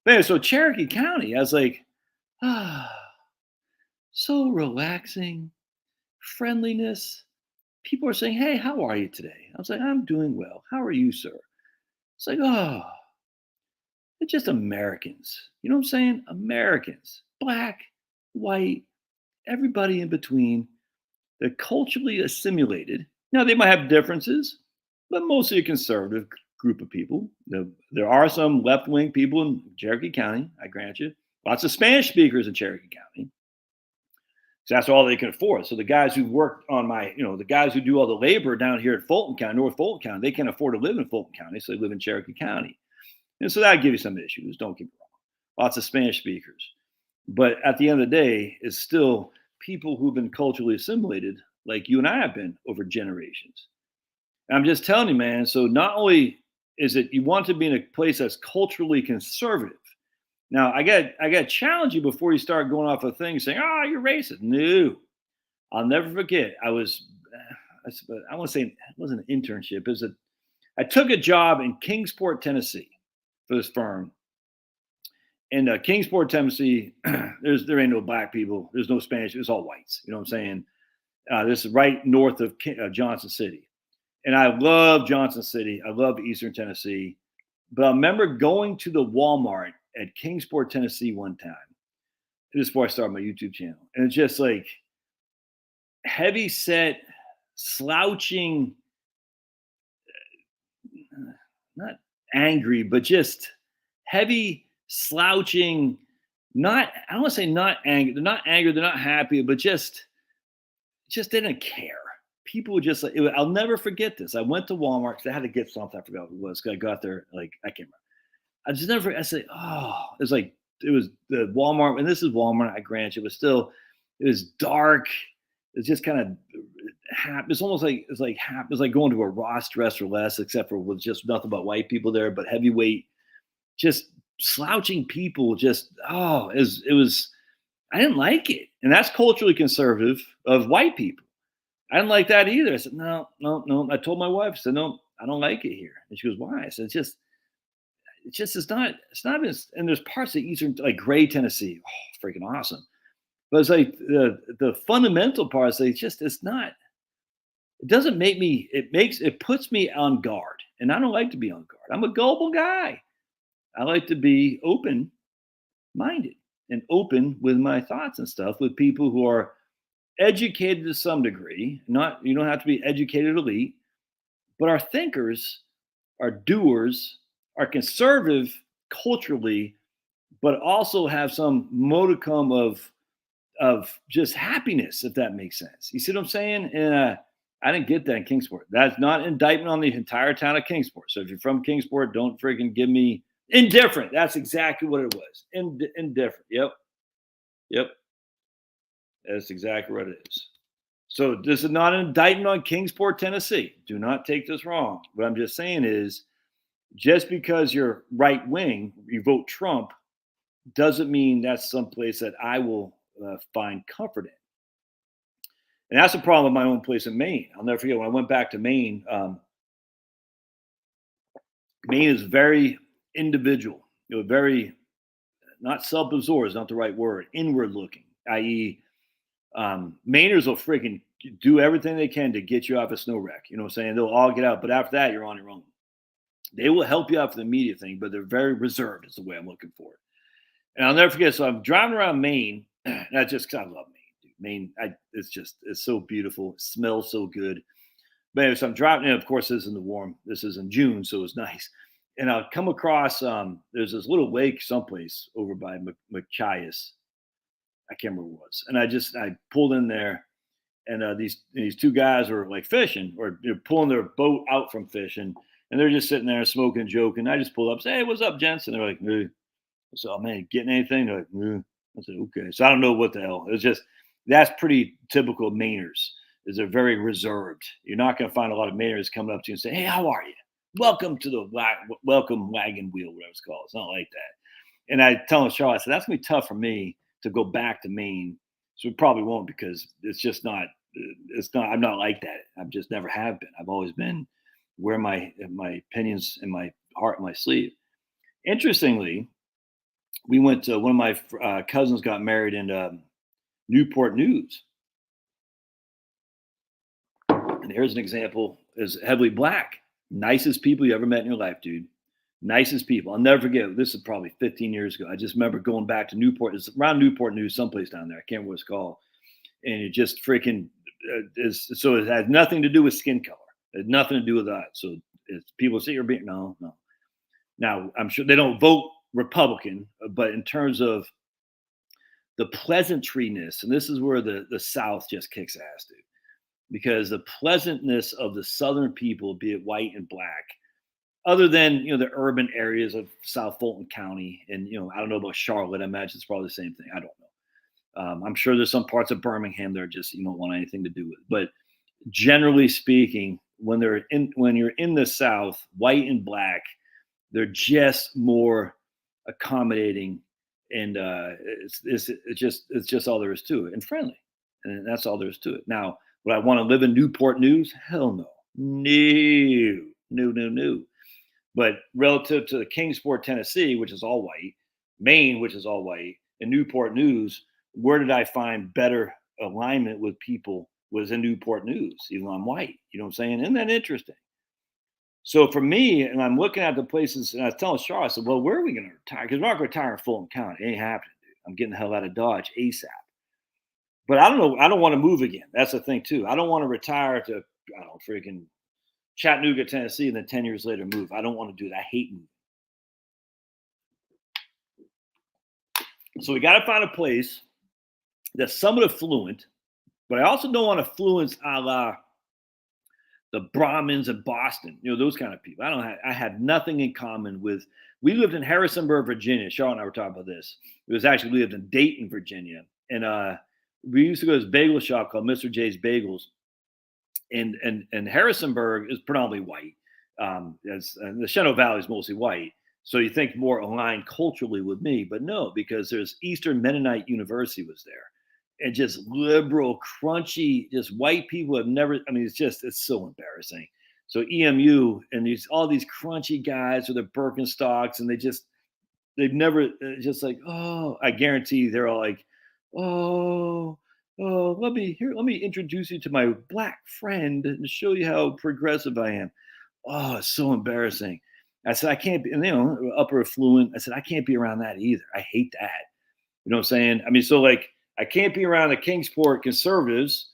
But anyway, so Cherokee County, I was like, so relaxing, friendliness. People are saying, hey, how are you today? I was like, I'm doing well. How are you, sir? It's like, oh, they're just Americans. You know what I'm saying? Americans, black, white, everybody in between. They're culturally assimilated. Now, they might have differences, but mostly a conservative group of people. There are some left-wing people in Cherokee County, I grant you. Lots of Spanish speakers in Cherokee County. So that's all they can afford. So the guys who work on the guys who do all the labor down here at Fulton County, North Fulton County, they can't afford to live in Fulton County, so they live in Cherokee County. And so that'll give you some issues, don't get me wrong. Lots of Spanish speakers. But at the end of the day, it's still people who've been culturally assimilated, like you and I have been over generations. And I'm just telling you, man, so not only is it you want to be in a place that's culturally conservative. Now, I got to challenge you before you start going off of things saying, oh, you're racist. No, I'll never forget. I want to say it wasn't an internship. I took a job in Kingsport, Tennessee for this firm. In Kingsport, Tennessee, there ain't no black people. There's no Spanish. It's all whites. You know what I'm saying? This is right north of Johnson City. And I love Johnson City. I love Eastern Tennessee. But I remember going to the Walmart at Kingsport, Tennessee one time. This is before I started my YouTube channel. And it's just like heavy set, slouching, not angry, but just heavy, slouching, I don't want to say not angry. They're not angry. They're not happy, but just they didn't care. People would just I'll never forget this. I went to Walmart because I had to get something. I forgot what it was. Because I got there, I can't remember. I said, oh, it was the Walmart, and this is Walmart, I grant you, but still, it was dark. It's just kind of it's almost like it's like going to a Ross Dress for Less, except for with just nothing but white people there, but heavyweight, just slouching people. Just it was. I didn't like it, and that's culturally conservative of white people. I didn't like that either. I said, no. I told my wife, I said, no, I don't like it here, and she goes, why? I said, it's not, and there's parts of Eastern, like Gray, Tennessee, freaking awesome. But it's like the fundamental parts, it's not, it doesn't make me, it puts me on guard. And I don't like to be on guard. I'm a gullible guy. I like to be open-minded and open with my thoughts and stuff with people who are educated to some degree. You don't have to be educated elite, but are thinkers, are doers, are conservative culturally, but also have some modicum of just happiness, if that makes sense. You see what I'm saying? And I didn't get that in Kingsport. That's not an indictment on the entire town of Kingsport. So if you're from Kingsport, don't freaking give me indifferent. That's exactly what it was. Indifferent. Yep. That's exactly what it is. So this is not an indictment on Kingsport, Tennessee. Do not take this wrong. What I'm just saying is, Just because you're right wing, you vote Trump, doesn't mean that's someplace that I will find comfort in. And that's the problem with my own place in Maine. I'll never forget when I went back to Maine. Maine is very individual, very not self-absorbed is not the right word, inward looking, i.e., Mainers will freaking do everything they can to get you off a snow wreck. You know what I'm saying? They'll all get out, but after that, you're on your own. They will help you out for the immediate thing, but they're very reserved, is the way I'm looking for it. And I'll never forget. So I'm driving around Maine. And I just, I love Maine, dude. Maine, it's so beautiful. It smells so good. But anyway, so I'm driving, and of course, this is in June, so it's nice. And I'll come across, there's this little lake someplace over by Machias. I can't remember what it was. And I pulled in there, and these two guys were like fishing or pulling their boat out from fishing, and they're just sitting there smoking, joking. I just pulled up, say, "Hey, what's up, gents?" And they're like, "Hey." I said, "Oh man, getting anything?" They're like, "Eh." I said, "Okay." So I don't know what the hell. It's just that's pretty typical of Mainers. Is they're very reserved. You're not going to find a lot of Mainers coming up to you and say, "Hey, how are you? Welcome to the welcome wagon wheel, whatever it's called." It's not like that. And I tell Charlotte, I said, "That's gonna be tough for me to go back to Maine." So we probably won't because it's just not. It's not. I'm not like that. I've just never have been. I've always been wear my opinions in my heart in my sleeve. Interestingly, we went to one of my cousins got married in Newport News, and here's an example: is heavily black, nicest people you ever met in your life, dude. Nicest people. I'll never forget. This is probably 15 years ago. I just remember going back to Newport. It's around Newport News, someplace down there. I can't remember what it's called. And it just freaking is. So it has nothing to do with skin color. It has nothing to do with that. So it's, people say you're being no. Now I'm sure they don't vote Republican, but in terms of the pleasantriness, and this is where the South just kicks ass, dude. Because the pleasantness of the Southern people, be it white and black, other than the urban areas of South Fulton County, and I don't know about Charlotte. I imagine it's probably the same thing. I don't know. I'm sure there's some parts of Birmingham that are just you don't want anything to do with. But generally speaking, when you're in the South, white and black, they're just more accommodating, and it's just all there is to it, and friendly, and that's all there is to it. Now, would I want to live in Newport News? Hell no, no. But relative to the Kingsport, Tennessee, which is all white, Maine, which is all white, and Newport News, where did I find better alignment with people was in Newport News, even though I'm white. You know what I'm saying? Isn't that interesting? So for me, and I'm looking at the places, and I was telling Charlotte, I said, well, where are we going to retire? Because we're not going to retire in Fulton County. It ain't happening, dude. I'm getting the hell out of Dodge ASAP. But I don't know. I don't want to move again. That's the thing, too. I don't want to retire to, I don't know, freaking Chattanooga, Tennessee, and then 10 years later move. I don't want to do that. I hate moving. So we got to find a place that's somewhat affluent, but I also don't want affluence a la the Brahmins of Boston, those kind of people. I had nothing in common with, we lived in Harrisonburg, Virginia. Charlotte and I were talking about this. It was actually, we lived in Dayton, Virginia. And we used to go to this bagel shop called Mr. J's Bagels. And Harrisonburg is predominantly white. And the Shenandoah Valley is mostly white. So you think more aligned culturally with me, but no, because there's Eastern Mennonite University was there. And just liberal, crunchy, just white people have never, it's so embarrassing. So EMU and all these crunchy guys with their Birkenstocks, and they've never, just like, oh, I guarantee they're all like, oh, let me introduce you to my black friend and show you how progressive I am. Oh, it's so embarrassing. I said, I can't be, and upper affluent. I said, I can't be around that either. I hate that. You know what I'm saying? So like, I can't be around the Kingsport conservatives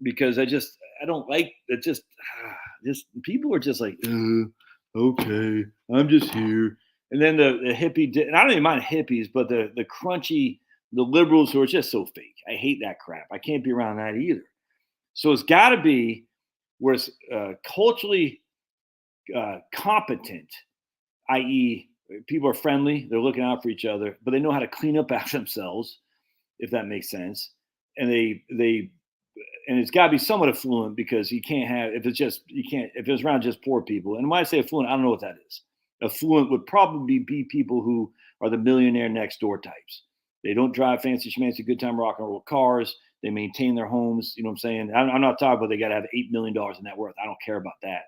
because I don't like it. Just people are just like, okay, I'm just here. And then the hippie, and I don't even mind hippies, but the crunchy, the liberals who are just so fake. I hate that crap. I can't be around that either. So it's got to be where it's culturally competent, i.e., people are friendly, they're looking out for each other, but they know how to clean up after themselves, if that makes sense. And and it's got to be somewhat affluent because you can't have, if it's around just poor people. And when I say affluent, I don't know what that is. Affluent would probably be people who are the millionaire next door types. They don't drive fancy schmancy good time rock and roll cars. They maintain their homes. You know what I'm saying? I'm not talking about they got to have $8 million in net worth. I don't care about that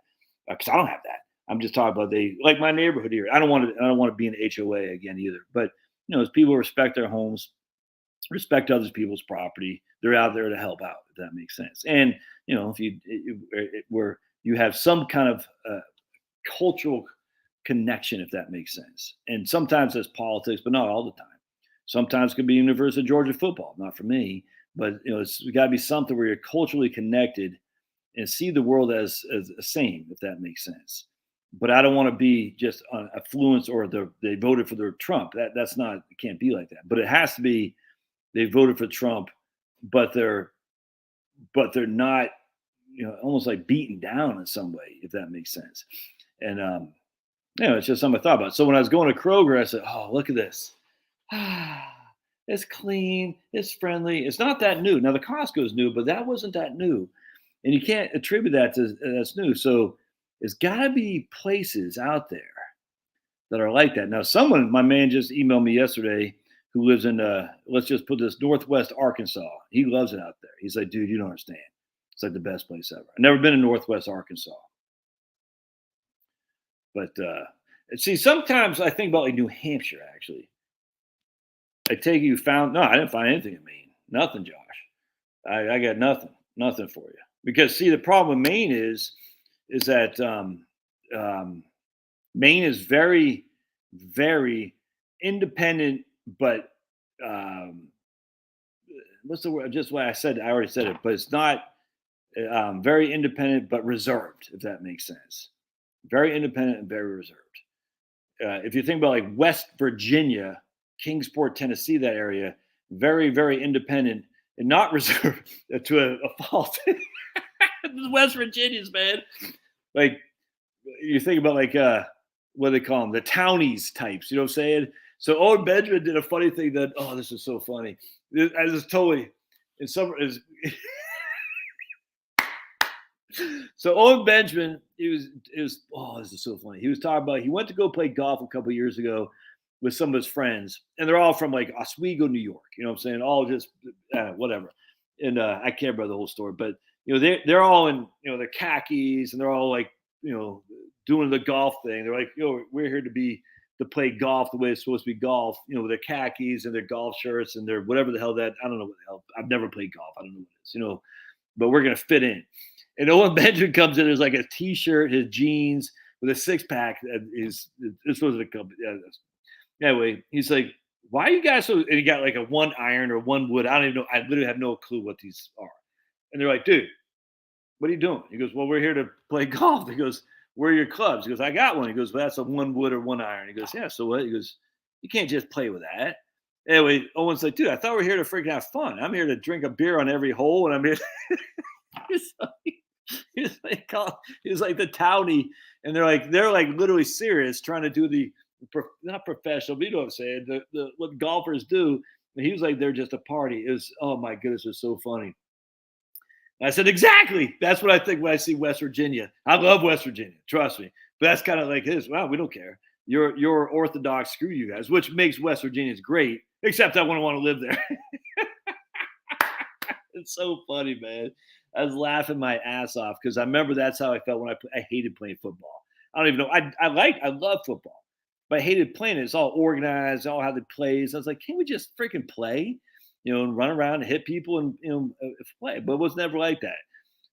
because I don't have that. I'm just talking about they like my neighborhood here. I don't want to be in the HOA again either. But as people respect their homes, respect other people's property, they're out there to help out. If that makes sense. And if where you have some kind of cultural connection, if that makes sense. And sometimes there's politics, but not all the time. Sometimes it could be University of Georgia football, not for me, but it's got to be something where you're culturally connected and see the world as the same, if that makes sense. But I don't want to be just affluence or they voted for their Trump. That's not, it can't be like that. But it has to be they voted for Trump, but they're not, almost like beaten down in some way, if that makes sense. And it's just something I thought about. So when I was going to Kroger, I said, "Oh, look at this! It's clean, it's friendly. It's not that new. Now the Costco's new, but that wasn't that new, and you can't attribute that to that's new. So there's got to be places out there that are like that. Now, my man just emailed me yesterday who lives in let's just put this Northwest Arkansas. He loves it out there. He's like, dude, you don't understand. It's like the best place ever. I've never been in Northwest Arkansas. But see, sometimes I think about like New Hampshire, actually. I take you found, no, I didn't find anything in Maine. Nothing, Josh. I got nothing for you. Because see, the problem with Maine is that Maine is very, very independent, but what's the word? Just what I said, I already said it, but it's not very independent, but reserved, if that makes sense. Very independent and very reserved. If you think about like West Virginia, Kingsport, Tennessee, that area, very, very independent and not reserved to a fault. West Virginians, man. Like you think about like what do they call them? The townies types, you know what I'm saying? So Owen Benjamin did a funny thing that, oh, this is so funny. I just totally in some is so Owen Benjamin, it was oh, this is so funny. He was talking about he went to go play golf a couple of years ago with some of his friends, and they're all from like Oswego, New York. You know what I'm saying? All just whatever. And I can't remember the whole story, but they're all in their khakis, and they're all like doing the golf thing. They're like, we're here to play golf the way it's supposed to be golf. With their khakis and their golf shirts and their whatever the hell that I don't know what the hell. I've never played golf. I don't know what it is. But we're gonna fit in. And Owen Benjamin comes in. There's like a t-shirt, his jeans with a six pack. This was a company. Anyway, he's like, why are you guys so? And he got like a 1 iron or 1 wood. I don't even know. I literally have no clue what these are. And they're like, dude, what are you doing? He goes, well, we're here to play golf. He goes, where are your clubs? He goes, I got one. He goes, well, that's a 1 wood or 1 iron. He goes, yeah, so what? He goes, you can't just play with that. Anyway, Owen's like, dude, I thought we were here to freaking have fun. I'm here to drink a beer on every hole, and I'm here. He's like the townie, and they're like literally serious, trying to do the not professional, but you know what I'm saying, the what golfers do. And he was like, they're just a party. It was, oh my goodness, it was so funny. And I said, exactly. That's what I think when I see West Virginia. I love West Virginia, trust me. But that's kind of like his. Well, we don't care. You're Orthodox. Screw you guys, which makes West Virginians great. Except I wouldn't want to live there. It's so funny, man. I was laughing my ass off because I remember that's how I felt when I hated playing football. I don't even know. I love football, but I hated playing it. It's all organized, all how they plays. I was like, can't we just freaking play, and run around and hit people and play? But it was never like that.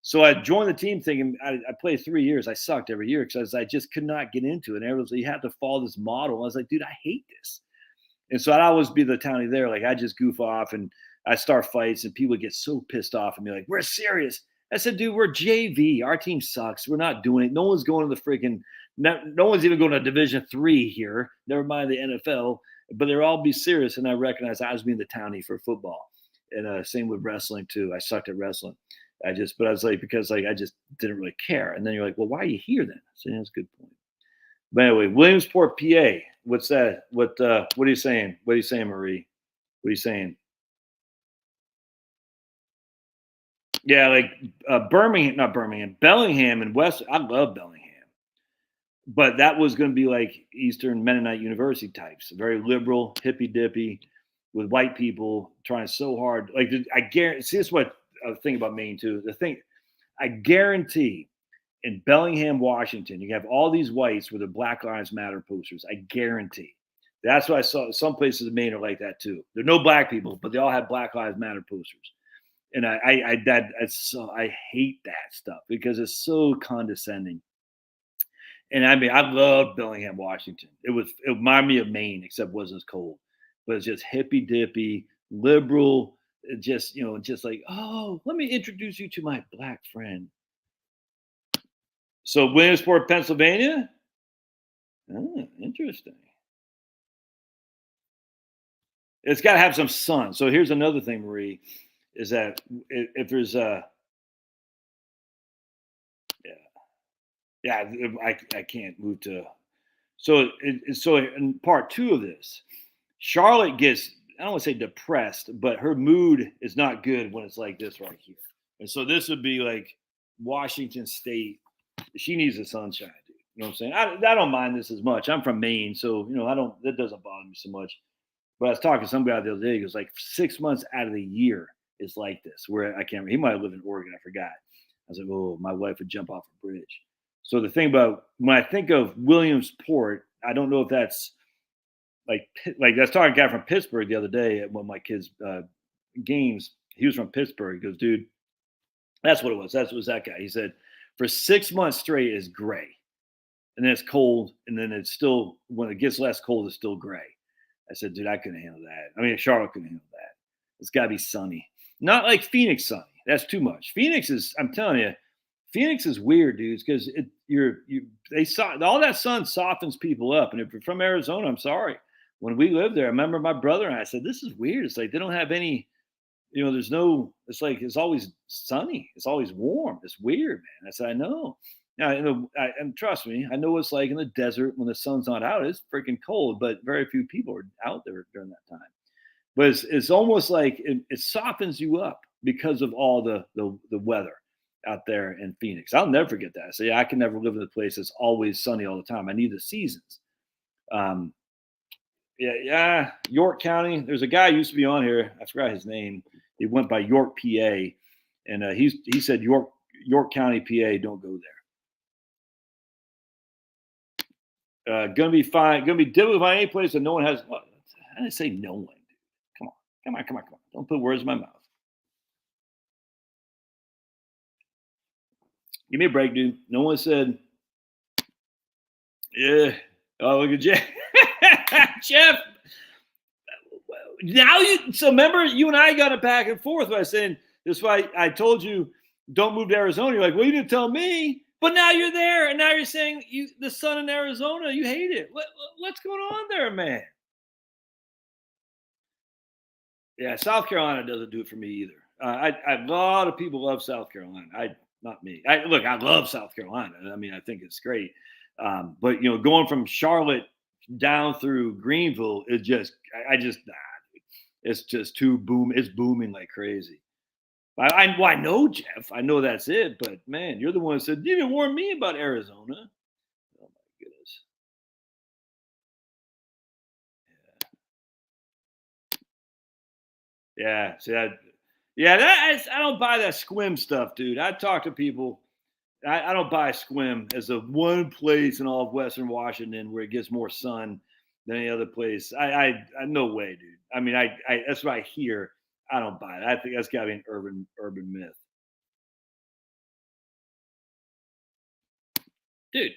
So I joined the team thinking I played 3 years. I sucked every year because I just could not get into it. And everyone's like, you have to follow this model. I was like, dude, I hate this. And so I'd always be the townie there. Like I just goof off and I start fights and people get so pissed off and be like, we're serious. I said, dude, we're JV. Our team sucks. We're not doing it. No one's going to the freaking, no one's even going to Division III here. Never mind the NFL. But they'll all be serious. And I recognize I was being the townie for football. And same with wrestling too. I sucked at wrestling. But I was like, because like I just didn't really care. And then you're like, well, why are you here then? So that's a good point. But anyway, Williamsport, PA. What's that? What are you saying? What are you saying, Marie? What are you saying? Yeah, like Birmingham, not Birmingham, Bellingham and West. I love Bellingham. but that was going to be like Eastern Mennonite University types, very liberal, hippy dippy, with white people trying so hard. Like I guarantee. See, this is what I think about Maine too. The thing I guarantee in Bellingham, Washington, you have all these whites with the Black Lives Matter posters. I guarantee. That's what I saw. Some places in Maine are like that too. There are no black people, but they all have Black Lives Matter posters. And I hate that stuff because it's so condescending. And I mean, I love Bellingham, Washington. It reminded me of Maine, except it wasn't as cold. But it's just hippy dippy, liberal, just just like, oh, let me introduce you to my black friend. So Williamsport, Pennsylvania. Oh, interesting. It's got to have some sun. So here's another thing, Marie, is that if there's a yeah, I can't move to. So in part two of this, Charlotte gets, I don't want to say depressed, but her mood is not good when it's like this right here. And so this would be like Washington State. She needs the sunshine, dude. You know what I'm saying? I don't mind this as much. I'm from Maine, so I don't. That doesn't bother me so much. But I was talking to some guy the other day. He goes like 6 months out of the year is like this. Where I can't. He might live in Oregon. I forgot. I was like, oh, my wife would jump off a bridge. So the thing about when I think of Williamsport, I don't know if that's like I was talking to a guy from Pittsburgh the other day at one of my kids' games. He was from Pittsburgh. He goes, dude, that's what it was. That was that guy. He said, for 6 months straight is gray, and then it's cold, and then it's still when it gets less cold, it's still gray. I said, dude, I couldn't handle that. I mean, Charlotte couldn't handle that. It's got to be sunny, not like Phoenix sunny. That's too much. Phoenix is, I'm telling you, Phoenix is weird, dudes, because they saw all that sun softens people up. And if you're from Arizona, I'm sorry. When we lived there, I remember my brother and I said, this is weird. It's like they don't have any, there's no, it's like it's always sunny. It's always warm. It's weird, man. I said, I know. Now, and trust me, I know what it's like in the desert when the sun's not out. It's freaking cold, but very few people are out there during that time. But it's almost like it softens you up because of all the weather out there in Phoenix. I'll never forget that. So yeah, I can never live in a place that's always sunny all the time. I need the seasons. Um, yeah. York County. There's a guy who used to be on here. I forgot his name. He went by York, PA, and he said York County, PA. Don't go there. Gonna be fine. Gonna be difficult to find any place that no one has. I didn't say no one. Come on, come on, come on, come on. Don't put words in my mouth. Give me a break, dude. No one said, yeah. Oh, look at Jeff. Jeff. Now so remember, you and I got it back and forth by saying, this is why I told you don't move to Arizona. You're like, well, you didn't tell me. But now you're there, and now you're saying the sun in Arizona, you hate it. What's going on there, man? Yeah, South Carolina doesn't do it for me either. A lot of people love South Carolina. Not me. I love South Carolina. I mean, I think it's great. But going from Charlotte down through Greenville, it's just too boom. It's booming like crazy. I know, Jeff. I know that's it. But man, you're the one who said you didn't warn me about Arizona. Oh my goodness. Yeah. See that. Yeah, I don't buy that squim stuff, dude. I talk to people. I don't buy squim as the one place in all of Western Washington where it gets more sun than any other place. I no way, dude. I mean, I that's what I hear. I don't buy it. I think that's got to be an urban myth, dude.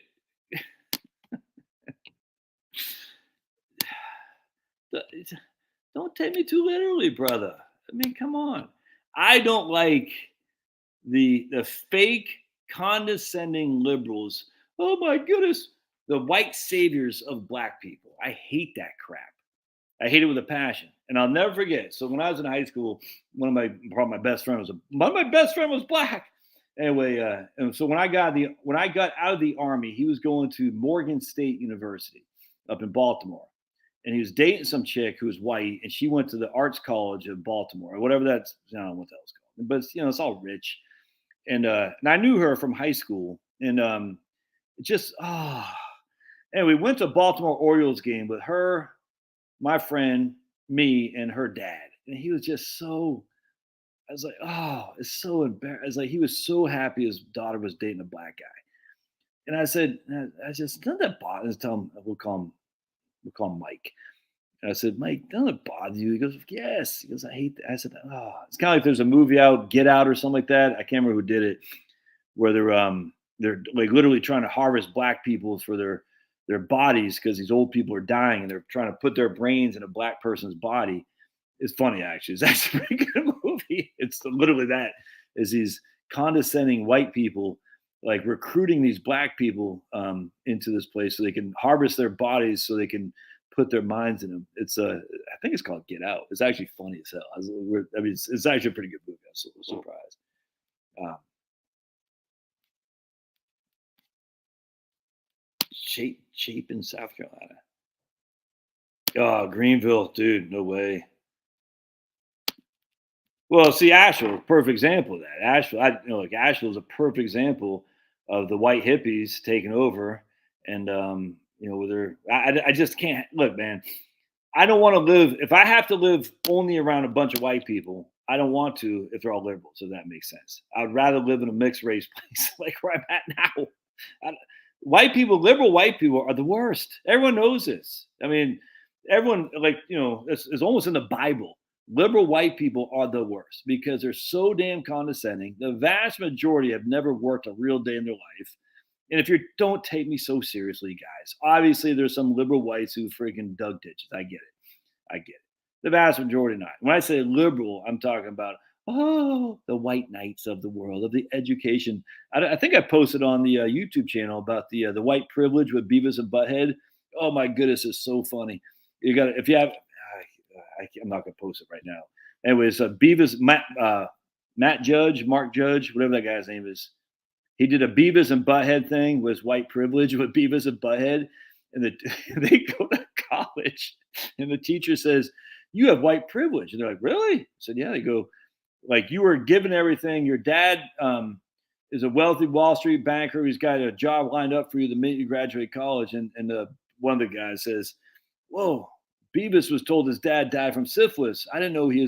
Don't take me too literally, brother. I mean, come on. I don't like the fake condescending liberals. Oh my goodness, the white saviors of black people. I hate that crap. I hate it with a passion, and I'll never forget. So when I was in high school, probably my best friend was black. Anyway, and so when I got out of the army, he was going to Morgan State University up in Baltimore, and he was dating some chick who was white, and she went to the Arts College of Baltimore or whatever that's. I don't know what that was called, but it's all rich. And I knew her from high school, and just And we went to a Baltimore Orioles game with her, my friend, me, and her dad. And he was just so, I was like, oh, it's so embarrassing. I was like, he was so happy his daughter was dating a black guy. And I said, I just, none of that bothers. Tell him, we'll call him Mike. And I said, Mike, doesn't it bother you? He goes, yes. He goes, I hate that. I said, oh, it's kind of like there's a movie out, Get Out or something like that. I can't remember who did it, where they're like literally trying to harvest black people for their bodies because these old people are dying and they're trying to put their brains in a black person's body. It's funny actually. It's actually a pretty good movie. It's literally that is these condescending white people like recruiting these black people into this place so they can harvest their bodies so they can put their minds in them. It's I think it's called Get Out. It's actually funny as hell. I mean, it's actually a pretty good movie. I was so surprised. Um, Shape in South Carolina. Oh, Greenville, dude, no way. Well, see, Asheville, perfect example of that. Asheville, like Asheville is a perfect example of the white hippies taking over, and with their, I just can't look, man. I don't want to live if I have to live only around a bunch of white people. I don't want to if they're all liberals. So that makes sense. I'd rather live in a mixed race place like where I'm at now. I, White people, liberal white people, are the worst. Everyone knows this. I mean, everyone like it's almost in the Bible. Liberal white people are the worst because they're so damn condescending. The vast majority have never worked a real day in their life. And if you don't take me so seriously, guys, obviously there's some liberal whites who freaking dug ditches. I get it. I get it. The vast majority not. When I say liberal, I'm talking about the white knights of the world of the education. I think I posted on the YouTube channel about the white privilege with Beavis and Butthead. Oh my goodness, it's so funny. You got if you have. I'm not going to post it right now. Anyways, Beavis Matt Judge, Mark Judge, whatever that guy's name is. He did a Beavis and Butthead thing with white privilege with Beavis and Butthead, and they go to college, and the teacher says, "You have white privilege," and they're like, "Really?" I said, "Yeah." They go, "Like you were given everything. Your dad is a wealthy Wall Street banker. He's got a job lined up for you the minute you graduate college." And one of the guys says, "Whoa, Beavis was told his dad died from syphilis. I didn't know he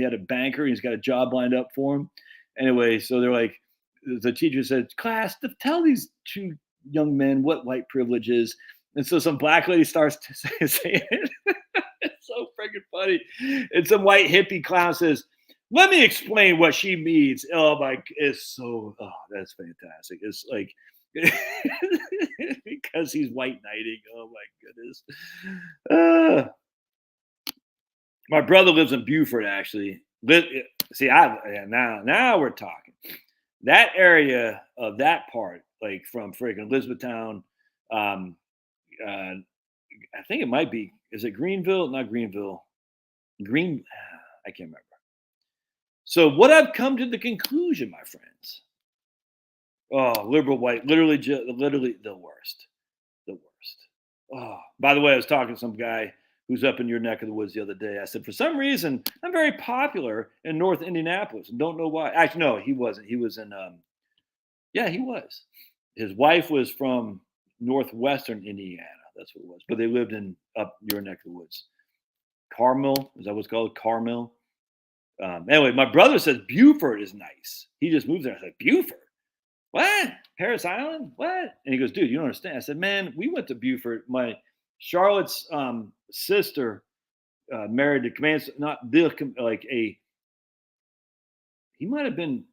had a banker. He's got a job lined up for him." Anyway, so they're like, the teacher said, "Class, tell these two young men what white privilege is." And so some black lady starts to say it. It's so freaking funny. And some white hippie clown says, "Let me explain what she means." Oh my, it's so, oh, that's fantastic. It's like, because he's white knighting. Oh my goodness. Uh, my brother lives in Beaufort, actually. See, now we're talking. That area of that part, like from freaking Elizabethtown, um, uh, I think it might be. Is it Greenville? Not Greenville. Green. I can't remember. So what I've come to the conclusion, my friends. Oh, liberal white, literally the worst, the worst. Oh, by the way, I was talking to some guy who's up in your neck of the woods the other day. I said, for some reason, I'm very popular in North Indianapolis and don't know why. Actually, no, he wasn't. He was in, yeah, he was. His wife was from northwestern Indiana. That's what it was. But they lived in up your neck of the woods. Carmel, is that what's called? Carmel. Anyway, my brother says Beaufort is nice. He just moved there. I said, Beaufort? What? Paris Island? What? And he goes, dude, you don't understand. I said, man, we went to Beaufort. My Charlotte's sister married the command, not the like a. He might have been.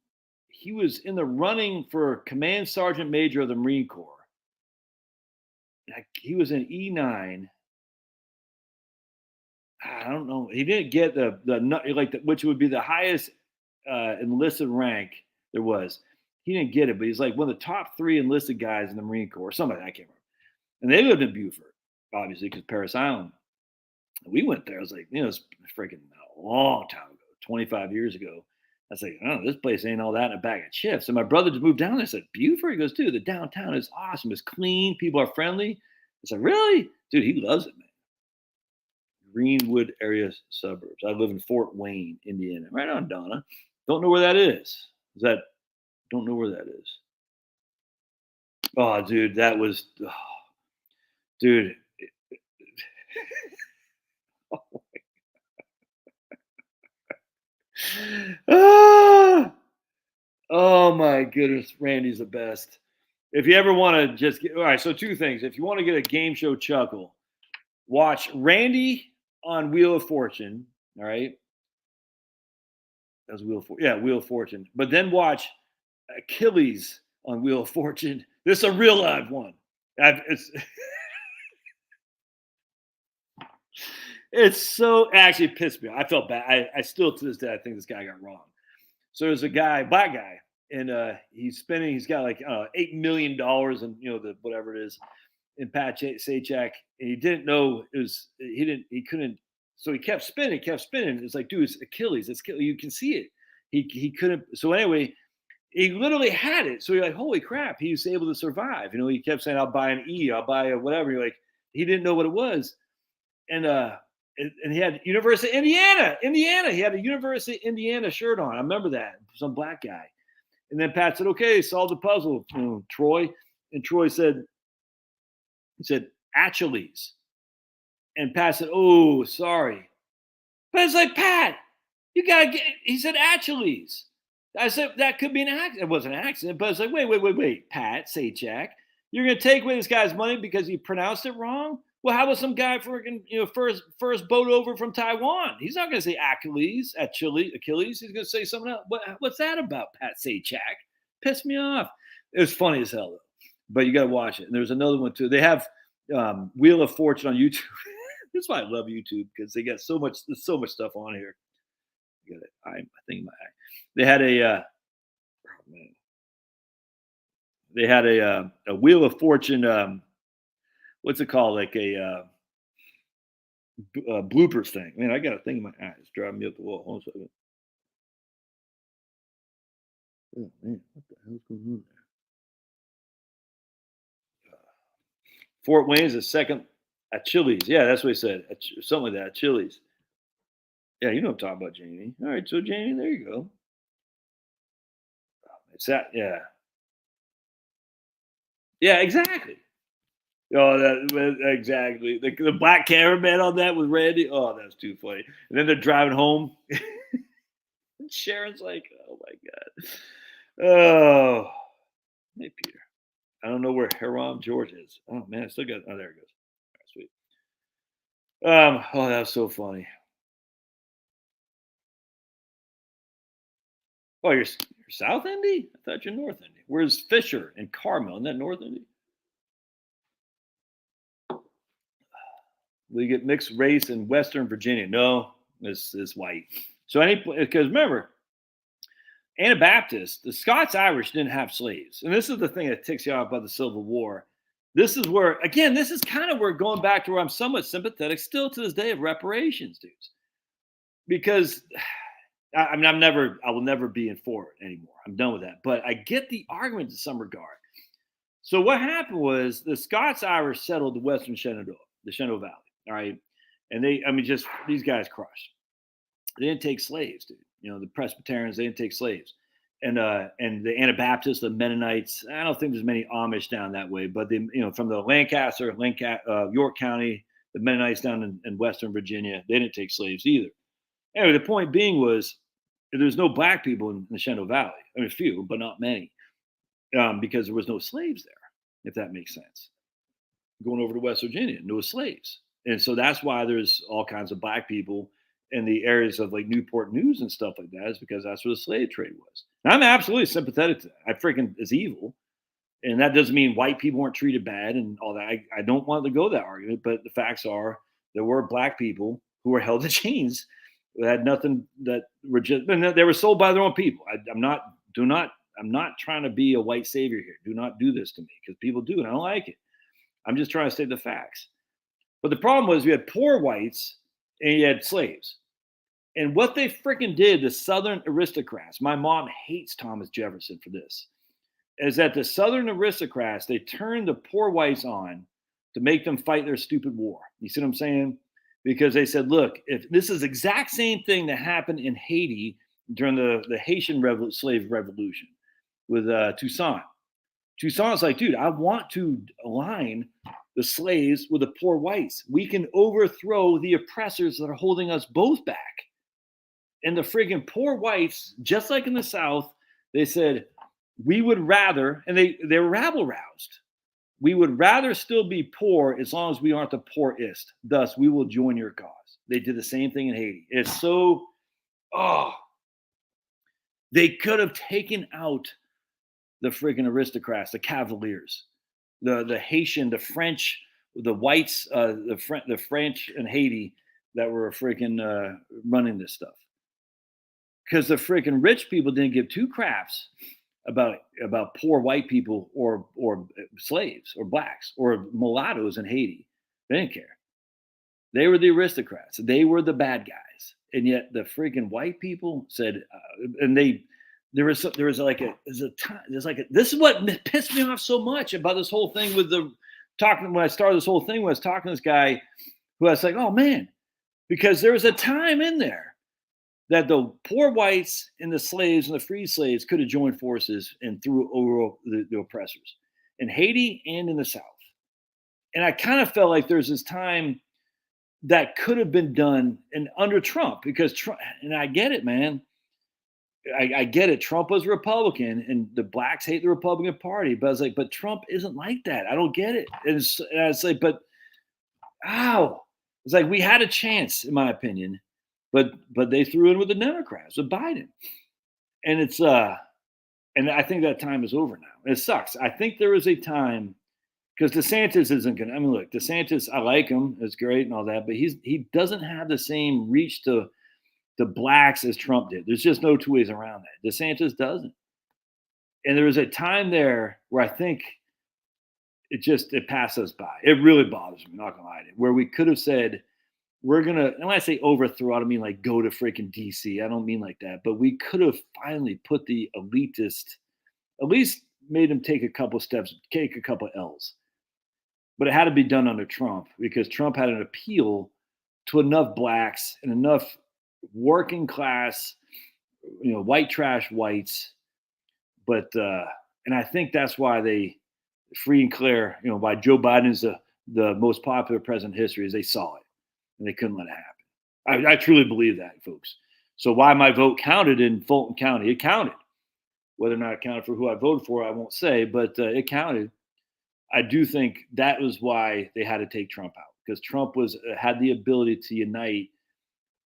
He was in the running for command sergeant major of the Marine Corps. Like, he was in E9. I don't know. He didn't get which would be the highest enlisted rank there was. He didn't get it, but he's like one of the top 3 enlisted guys in the Marine Corps. Somebody I can't remember. And they lived in Beaufort, obviously, because Paris Island. We went there. I was like, it's freaking a long time ago, 25 years ago. I was like, oh, this place ain't all that in a bag of chips. And my brother just moved down there. I said, Beaufort? He goes, dude, the downtown is awesome. It's clean. People are friendly. I said, really? Dude, he loves it, man. Greenwood area suburbs. I live in Fort Wayne, Indiana. Right on, Donna. Don't know where that is. Don't know where that is. Oh, dude, that was. Oh. dude. Ah! Oh my goodness, Randy's the best. If you ever want to just get, all right, so two things. If you want to get a game show chuckle, watch Randy on Wheel of Fortune. All right. That was Wheel of Fortune. But then watch Achilles on Wheel of Fortune. This is a real live one. It's it's so actually pissed me off. I felt bad. I still to this day I think this guy got wrong. So there's a guy, black guy, and he's spending. He's got like $8 million in the whatever it is in Pat Sajak, and he didn't know it was. He couldn't. So he kept spinning, It's like, dude, it's Achilles. You can see it. He couldn't. So anyway, he literally had it. So you're like, holy crap, he was able to survive. He kept saying, I'll buy an E, I'll buy a whatever. You're like, he didn't know what it was, and he had University of Indiana. He had a University of Indiana shirt on. I remember that. Some black guy. And then Pat said, okay, solve the puzzle, Troy. And Troy said, Achilles. And Pat said, oh, sorry. But it's like, Pat, you got to get, he said, Achilles. I said, that could be an accident. It wasn't an accident, but it's like, wait, Pat, Sajak. You're going to take away this guy's money because he pronounced it wrong? Well, how about some guy freaking, first boat over from Taiwan? He's not going to say Achilles. He's going to say something else. What's that about, Pat Sajak? Pissed me off. It was funny as hell, though. But you got to watch it. And there's another one, too. They have Wheel of Fortune on YouTube. That's why I love YouTube, because they got there's so much stuff on here. I think they had a Wheel of Fortune. What's it called? Like a bloopers thing. Man, I got a thing in my eye. It's driving me up the wall. Hold on a second. Oh man, what the hell's going on there? Fort Wayne is the second Achilles. Yeah, that's what he said. Something like that. Achilles. Yeah, you know what I'm talking about, Jamie. All right, so Jamie, there you go. It's that. Yeah. Yeah, exactly. Oh, exactly. The black cameraman on that with Randy. Oh, that's too funny. And then they're driving home. Sharon's like, oh my god. Oh, hey Peter. I don't know where Haram George is. Oh man, I still got. Oh, there it goes. All right, sweet. Oh, that was so funny. Oh, you're South Indy? I thought you're North Indy. Where's Fisher and Carmel? Isn't that North Indy? We get mixed race in Western Virginia. No, it's white. So because remember, Anabaptists, the Scots Irish didn't have slaves. And this is the thing that ticks you off about the Civil War. This is where, again, this is kind of where going back to where I'm somewhat sympathetic still to this day of reparations, dudes. Because I will never be in for it anymore. I'm done with that. But I get the argument in some regard. So what happened was the Scots Irish settled the Western Shenandoah, the Shenandoah Valley. All right. And these guys crushed. They didn't take slaves, dude. The Presbyterians, they didn't take slaves. And the Anabaptists, the Mennonites, I don't think there's many Amish down that way, but from the Lancaster, York County, the Mennonites down in Western Virginia, they didn't take slaves either. Anyway, the point being was there's no black people in the Shenandoah Valley. I mean, a few, but not many, because there was no slaves there, if that makes sense. Going over to West Virginia, no slaves. And so that's why there's all kinds of black people in the areas of like Newport News and stuff like that, is because that's where the slave trade was. And I'm absolutely sympathetic to that. It's evil. And that doesn't mean white people weren't treated bad and all that. I don't want to go that argument, but the facts are there were black people who were held in chains that had nothing, that were just, they were sold by their own people. I'm not trying to be a white savior here. Do not do this to me, because people do, and I don't like it. I'm just trying to state the facts. But the problem was you had poor whites and you had slaves. And what they freaking did, the Southern aristocrats, my mom hates Thomas Jefferson for this, is that the Southern aristocrats, they turned the poor whites on to make them fight their stupid war. You see what I'm saying? Because they said, look, if this is exact same thing that happened in Haiti during the Haitian slave revolution with Toussaint. Toussaint's like, dude, I want to align the slaves with the poor whites. We can overthrow the oppressors that are holding us both back. And the friggin' poor whites, just like in the South, they said, we would rather, and they were rabble roused. We would rather still be poor as long as we aren't the poorest. Thus, we will join your cause. They did the same thing in Haiti. It's so, they could have taken out the friggin' aristocrats, the Cavaliers, the Haitian, the French, the whites, the French and Haiti that were friggin' running this stuff. Because the friggin' rich people didn't give two craps about poor white people or slaves or blacks or mulattoes in Haiti. They didn't care. They were the aristocrats. They were the bad guys. And yet the friggin' white people said, and this is what pissed me off so much about this whole thing with when I started this whole thing, when I was talking to this guy who I was like, oh man, because there was a time in there that the poor whites and the slaves and the free slaves could have joined forces and threw over the oppressors in Haiti and in the South. And I kind of felt like there's this time that could have been done under Trump, because Trump, and I get it, man. I get it. Trump was a Republican and the blacks hate the Republican Party. But I was like, but Trump isn't like that. I don't get it. And I was like, but it's like we had a chance, in my opinion. But they threw in with the Democrats, with Biden. And it's and I think that time is over now. It sucks. I think there is a time, because DeSantis isn't gonna, I mean, look, DeSantis, I like him, it's great and all that, but he doesn't have the same reach to the blacks as Trump did. There's just no two ways around that. DeSantis doesn't. And there was a time there where I think it passed us by. It really bothers me, not gonna lie to you, where we could have said, we're gonna, and when I say overthrow, I don't mean like go to freaking DC. I don't mean like that. But we could have finally put the elitist, at least made them take a couple steps, take a couple L's. But it had to be done under Trump, because Trump had an appeal to enough blacks and enough working class, white trash whites. But and I think that's why they free and clear, why Joe Biden is the most popular president in history, is they saw it. And they couldn't let it happen. I truly believe that, folks. So why my vote counted in Fulton County? It counted. Whether or not it counted for who I voted for, I won't say, but it counted. I do think that was why they had to take Trump out, because Trump had the ability to unite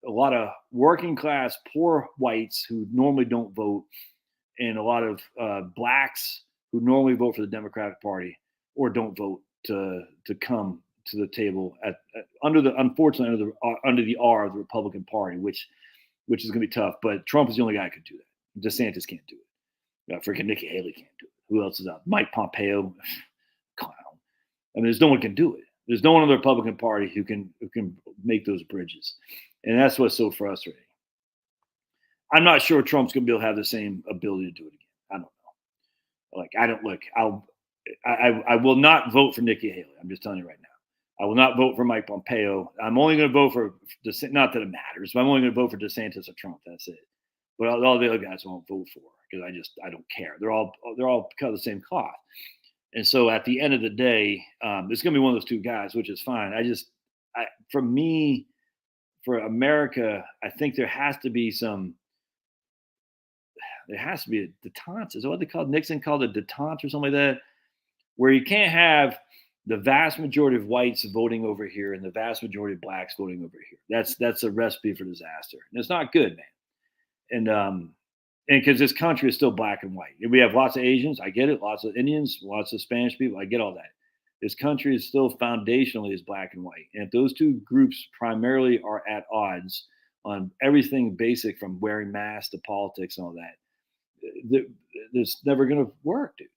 a lot of working class, poor whites who normally don't vote, and a lot of blacks who normally vote for the Democratic Party or don't vote to come to the table under the R of the Republican Party, which is going to be tough. But Trump is the only guy who could do that. DeSantis can't do it. Freaking Nikki Haley can't do it. Who else is out? Mike Pompeo, clown. I mean, there's no one can do it. There's no one in the Republican Party who can make those bridges, and that's what's so frustrating. I'm not sure Trump's going to be able to have the same ability to do it again. I don't know. Like, I don't look. I will not vote for Nikki Haley. I'm just telling you right now. I will not vote for Mike Pompeo. I'm only going to vote for not that it matters, but I'm only going to vote for DeSantis or Trump. That's it. But all the other guys I won't vote for, because I don't care. They're all cut of the same cloth. And so at the end of the day, it's going to be one of those two guys, which is fine. For me, for America, I think there has to be a detente. Is that what they called? Nixon called it detente or something like that, where you can't have the vast majority of whites voting over here and the vast majority of blacks voting over here. That's a recipe for disaster. And it's not good, man. And because this country is still black and white. We have lots of Asians, I get it, lots of Indians, lots of Spanish people, I get all that. This country is still foundationally is black and white. And if those two groups primarily are at odds on everything basic from wearing masks to politics and all that, there's never going to work, dude.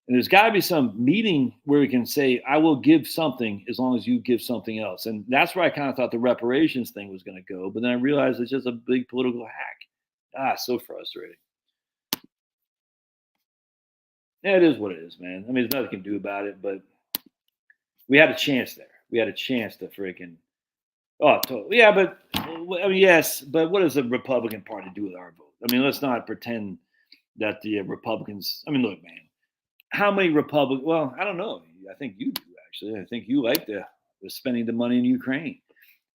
And there's got to be some meeting where we can say, I will give something as long as you give something else. And that's where I kind of thought the reparations thing was going to go. But then I realized it's just a big political hack. So frustrating. Yeah, it is what it is, man. I mean, there's nothing you can do about it, but we had a chance there. We had a chance to freaking, totally. Yeah, but I mean, yes, but what does the Republican Party do with our vote? I mean, let's not pretend that the Republicans, I mean, look, man. How many Republicans? Well, I don't know. I think you do, Actually, I think you like the spending the money in Ukraine.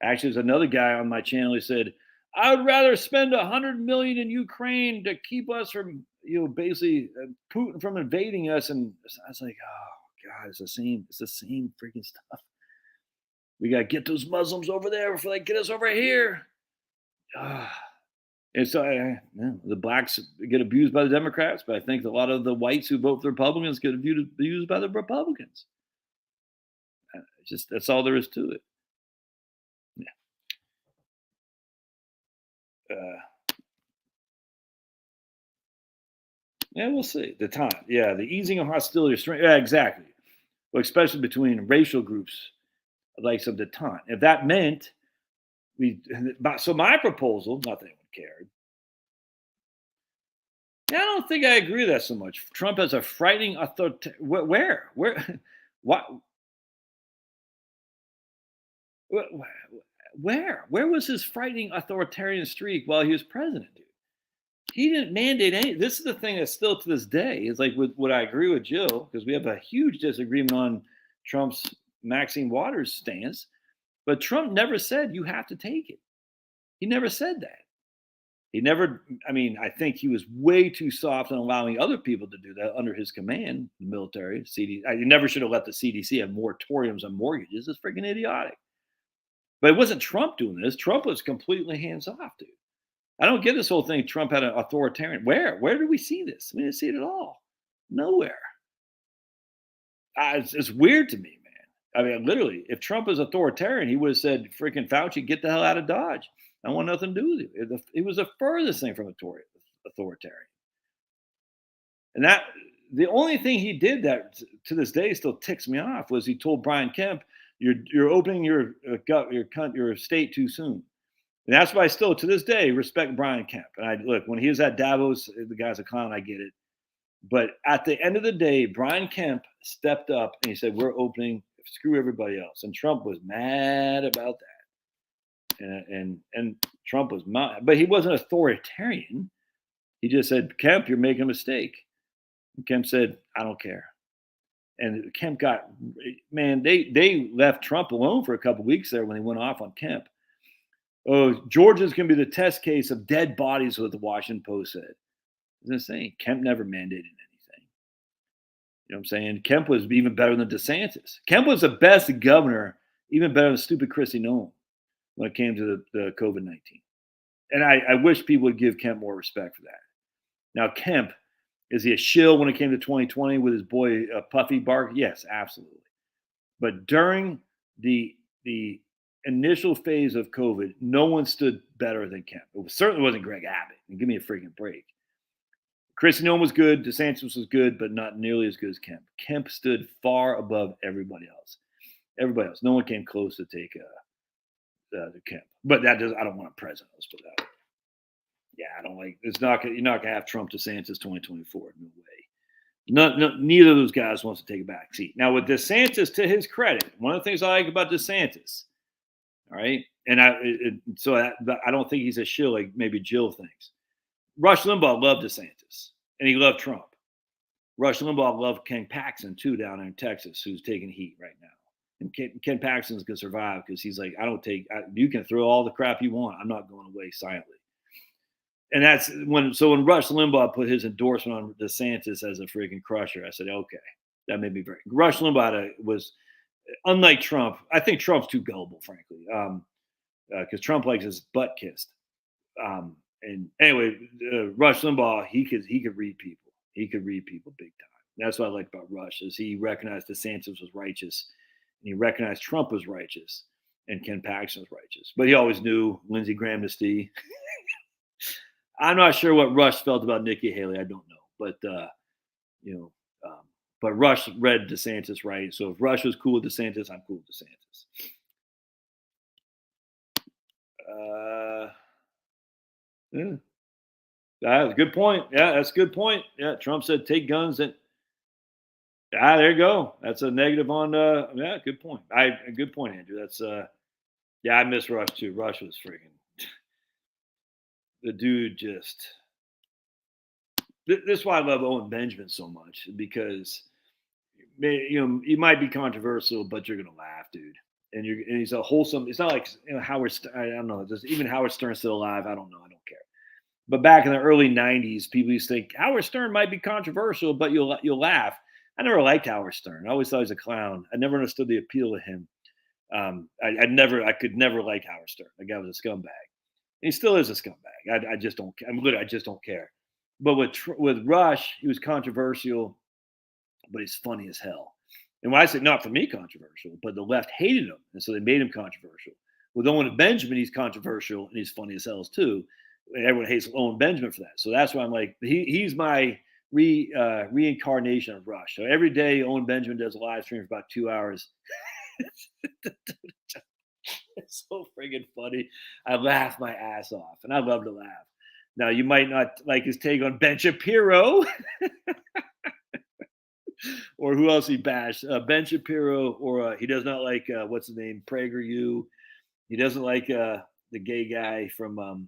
Actually, there's another guy on my channel. He said, "I would rather spend 100 million in Ukraine to keep us from, basically Putin from invading us." And I was like, "Oh God, it's the same. It's the same freaking stuff. We got to get those Muslims over there before they get us over here." Ah. And so the blacks get abused by the Democrats, but I think a lot of the whites who vote for the Republicans get abused by the Republicans. Just that's all there is to it. Yeah. Uh, yeah, we'll see. The time. Yeah, the easing of hostility. Yeah, exactly. Well, especially between racial groups, like some the time. If that meant we, so my proposal, not that anyone cared. I don't think I agree with that so much. Trump has a frightening authority. Where, what, where was his frightening authoritarian streak while he was president? Dude? He didn't mandate any. This is the thing that's still to this day. It's like with what I agree with Jill because we have a huge disagreement on Trump's Maxine Waters stance. But Trump never said you have to take it. He never said that. He never. I mean, I think he was way too soft on allowing other people to do that under his command, the military, CDC. He never should have let the CDC have moratoriums on mortgages. It's freaking idiotic. But it wasn't Trump doing this. Trump was completely hands off, dude. I don't get this whole thing. Trump had an authoritarian. Where do we see this? We didn't see it at all. Nowhere. It's weird to me, man. I mean, literally, if Trump was authoritarian, he would have said, "Freaking Fauci, get the hell out of Dodge. I want nothing to do with you." It was the furthest thing from authoritarian. And that the only thing he did that to this day still ticks me off was he told Brian Kemp, "You're opening your state too soon." And that's why I still, to this day, respect Brian Kemp. And I look when he was at Davos, the guy's a clown. I get it, but at the end of the day, Brian Kemp stepped up and he said, "We're opening. Screw everybody else." And Trump was mad about that. And Trump was mad, but he wasn't authoritarian. He just said, "Kemp, you're making a mistake." And Kemp said, "I don't care." And Kemp got man. They left Trump alone for a couple of weeks there when he went off on Kemp. Oh, Georgia's going to be the test case of dead bodies, what the Washington Post said. It's insane. Kemp never mandated anything. You know what I'm saying? Kemp was even better than DeSantis. Kemp was the best governor, even better than stupid Christy Nolan when it came to the COVID-19. And I wish people would give Kemp more respect for that. Now, Kemp, is he a shill when it came to 2020 with his boy Puffy Bark? Yes, absolutely. But during the initial phase of COVID, no one stood better than Kemp. It certainly wasn't Greg Abbott. And give me a freaking break. Christy Nolan was good. DeSantis was good, but not nearly as good as Kemp. Kemp stood far above everybody else. Everybody else. No one came close to take Kemp. But that does. I don't want a president. Let's put that. Yeah, I don't like. It's not. You're not gonna have Trump DeSantis 2024. No way. No, neither of those guys wants to take a back seat. Now, with DeSantis, to his credit, one of the things I like about DeSantis, all right, and I don't think he's a shill like maybe Jill thinks. Rush Limbaugh loved DeSantis, and he loved Trump. Rush Limbaugh loved Ken Paxton too down in Texas, who's taking heat right now. And Ken Paxton's gonna survive because he's like, you can throw all the crap you want. I'm not going away silently. And that's when Rush Limbaugh put his endorsement on DeSantis as a freaking crusher, I said, okay, that made me very. Rush Limbaugh was, unlike Trump, I think Trump's too gullible, frankly, because Trump likes his butt kissed. And anyway, Rush Limbaugh, he could read people. He could read people big time. That's what I like about Rush is he recognized DeSantis was righteous, and he recognized Trump was righteous, and Ken Paxton was righteous. But he always knew Lindsey Graham to Steve. I'm not sure what Rush felt about Nikki Haley. I don't know, but but Rush read DeSantis right. So if Rush was cool with DeSantis, I'm cool with DeSantis. Yeah. That's a good point. Yeah, that's a good point. Yeah, Trump said take guns and there you go. That's a negative on yeah, good point. Good point, Andrew. That's yeah, I miss Rush too. Rush was freaking the dude just this is why I love Owen Benjamin so much because you might be controversial, but you're gonna laugh, dude. And he's a wholesome. It's not like Howard. I don't know. Just even Howard Stern's still alive. I don't know. I don't care. But back in the early '90s, people used to think Howard Stern might be controversial, but you'll laugh. I never liked Howard Stern. I always thought he was a clown. I never understood the appeal of him. I could never like Howard Stern. The guy was a scumbag. He still is a scumbag. I just don't. I just don't care. But with Rush, he was controversial, but he's funny as hell. And when I say not for me controversial, but the left hated him, and so they made him controversial. With Owen Benjamin, he's controversial and he's funny as hell too. And everyone hates Owen Benjamin for that. So that's why I'm like, he's my reincarnation of Rush. So every day Owen Benjamin does a live stream for about 2 hours. It's so friggin' funny. I laugh my ass off, and I love to laugh. Now, you might not like his take on Ben Shapiro, or who else he bashed? Ben Shapiro, or he does not like what's his name, PragerU. He doesn't like the gay guy from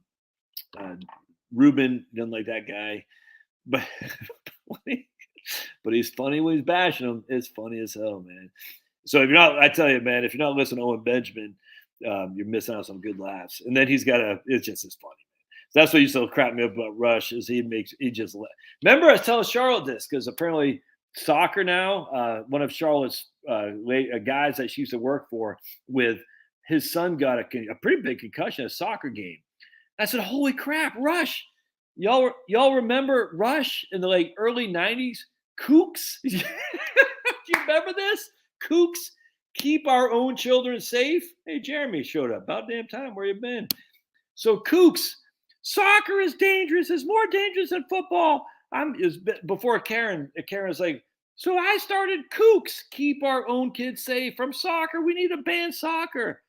Ruben. He doesn't like that guy, but but he's funny when he's bashing him. It's funny as hell, man. So if you're not, I tell you, man, if you're not listening to Owen Benjamin, you're missing out on some good laughs. And then he's got it's just as funny. So that's what used to crack me up about Rush is he just remember I was telling Charlotte this because apparently soccer now, one of Charlotte's guys that she used to work for with his son got a pretty big concussion at a soccer game. I said, holy crap, Rush. Y'all remember Rush in the early 90s? Kooks? Do you remember this? Kooks, keep our own children safe. Hey, Jeremy showed up. About damn time. Where you been? So Kooks, soccer is dangerous. It's more dangerous than football. Before Karen's like, so I started Kooks, keep our own kids safe from soccer. We need to ban soccer.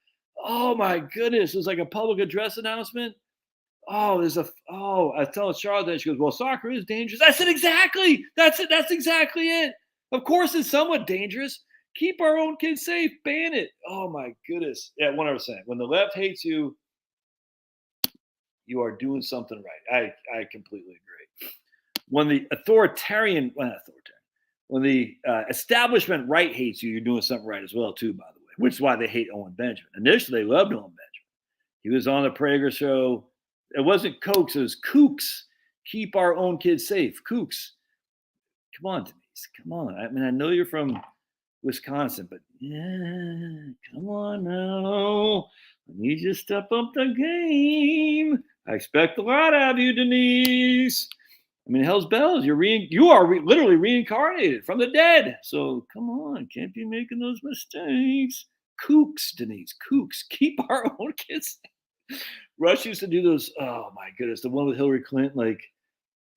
Oh my goodness. It was like a public address announcement. I was telling Charlotte that. She goes, well, soccer is dangerous. I said, exactly. That's it. That's exactly it. Of course, it's somewhat dangerous. Keep our own kids safe. Ban it. Oh my goodness. Yeah, 100%. When the left hates you, you are doing something right. I completely agree. When the when the establishment right hates you, you're doing something right as well, too, by the way, which is why they hate Owen Benjamin. Initially, they loved Owen Benjamin. He was on the Prager show. It wasn't Cokes, it was Kooks. Keep our own kids safe. Kooks. Come on, Denise. Come on. I mean, I know you're from Wisconsin, but yeah, come on now. I need you to step up the game. I expect a lot out of you, Denise. I mean, hell's bells. You are literally reincarnated from the dead. So come on, can't be making those mistakes. Kooks, Denise. Kooks. Keep our own kids. Rush used to do those. Oh my goodness, the one with Hillary Clinton.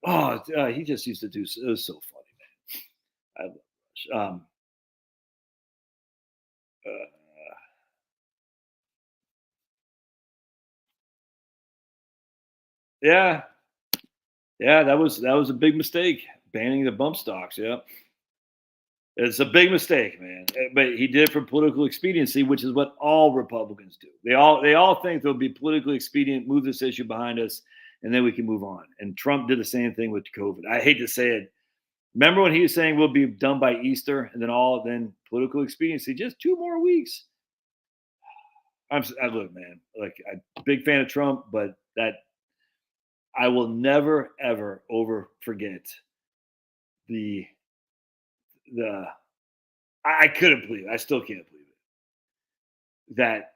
He just used to do. It was so funny, man. I love Rush. Yeah, that was a big mistake banning the bump stocks. Yeah, it's a big mistake, man. But he did it for political expediency, which is what all Republicans do. They all think they'll be politically expedient, move this issue behind us, and then we can move on. And Trump did the same thing with COVID. I hate to say it. Remember when he was saying we'll be done by Easter, and then political expediency, just 2 more weeks. Look, man, I'm a big fan of Trump, but that I will never ever forget the I couldn't believe it. I still can't believe it. That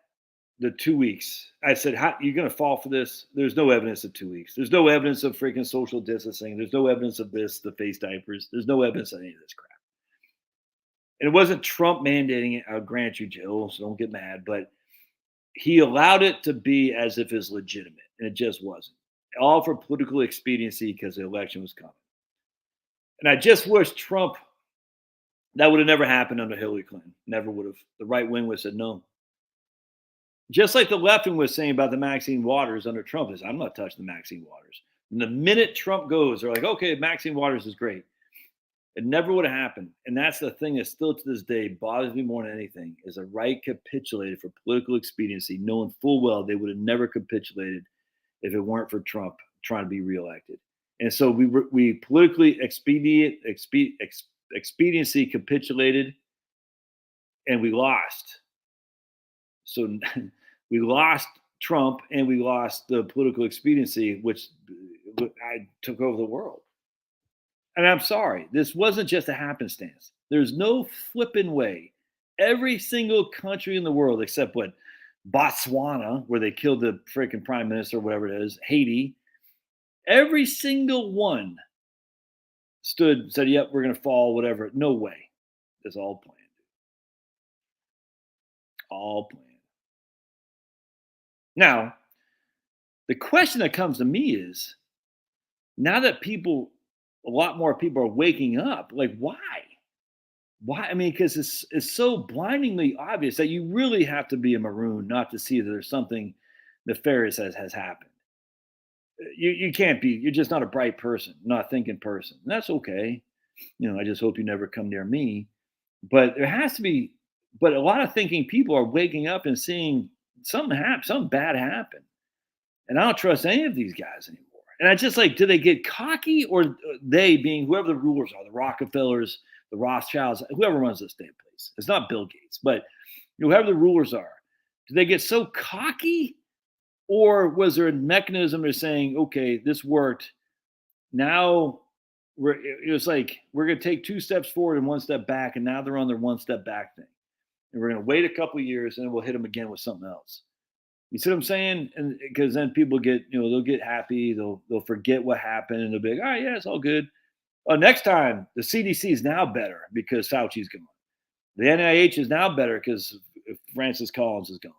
the 2 weeks, I said, how you're gonna fall for this? There's no evidence of 2 weeks. There's no evidence of freaking social distancing. There's no evidence of the face diapers. There's no evidence of any of this crap. And it wasn't Trump mandating it. I'll grant you, Jill, so don't get mad, but he allowed it to be as if it's legitimate, and it just wasn't. All for political expediency because the election was coming. And I just wish Trump, that would have never happened under Hillary Clinton. Never would have. The right wing would have said no. Just like the left wing was saying about the Maxine Waters under Trump is, I'm not touching the Maxine Waters. And the minute Trump goes, they're like, okay, Maxine Waters is great. It never would have happened. And that's the thing that still to this day bothers me more than anything is the right capitulated for political expediency, knowing full well they would have never capitulated if it weren't for Trump trying to be reelected. And so we politically expediency capitulated, and we lost. So we lost Trump, and we lost the political expediency, which I took over the world. And I'm sorry, this wasn't just a happenstance. There's no flipping way. Every single country in the world, except what, Botswana, where they killed the freaking prime minister, whatever it is, Haiti, every single one said, yep, we're going to fall, whatever. No way. It's all planned. All planned. Now, the question that comes to me is, now that a lot more people are waking up, like, why? Why? I mean, because it's so blindingly obvious that you really have to be a maroon not to see that there's something nefarious has happened. You can't be. You're just not a bright person, not a thinking person. And that's okay. I just hope you never come near me. But there has to be. But a lot of thinking people are waking up and seeing something bad happen, and I don't trust any of these guys anymore. And I just like, do they get cocky, or they, being whoever the rulers are, the Rockefellers, the Rothschilds, whoever runs this damn place? It's not Bill Gates, but whoever the rulers are, do they get so cocky, or was there a mechanism of saying, okay, this worked, now it was like, we're going to take 2 steps forward and 1 step back, and now they're on their 1 step back thing, and we're going to wait a couple of years, and then we'll hit them again with something else. You see what I'm saying? And because then people get, they'll get happy, they'll forget what happened, and they'll be like, all right, yeah, it's all good. Oh, next time the CDC is now better because Fauci's gone. The NIH is now better because Francis Collins is gone.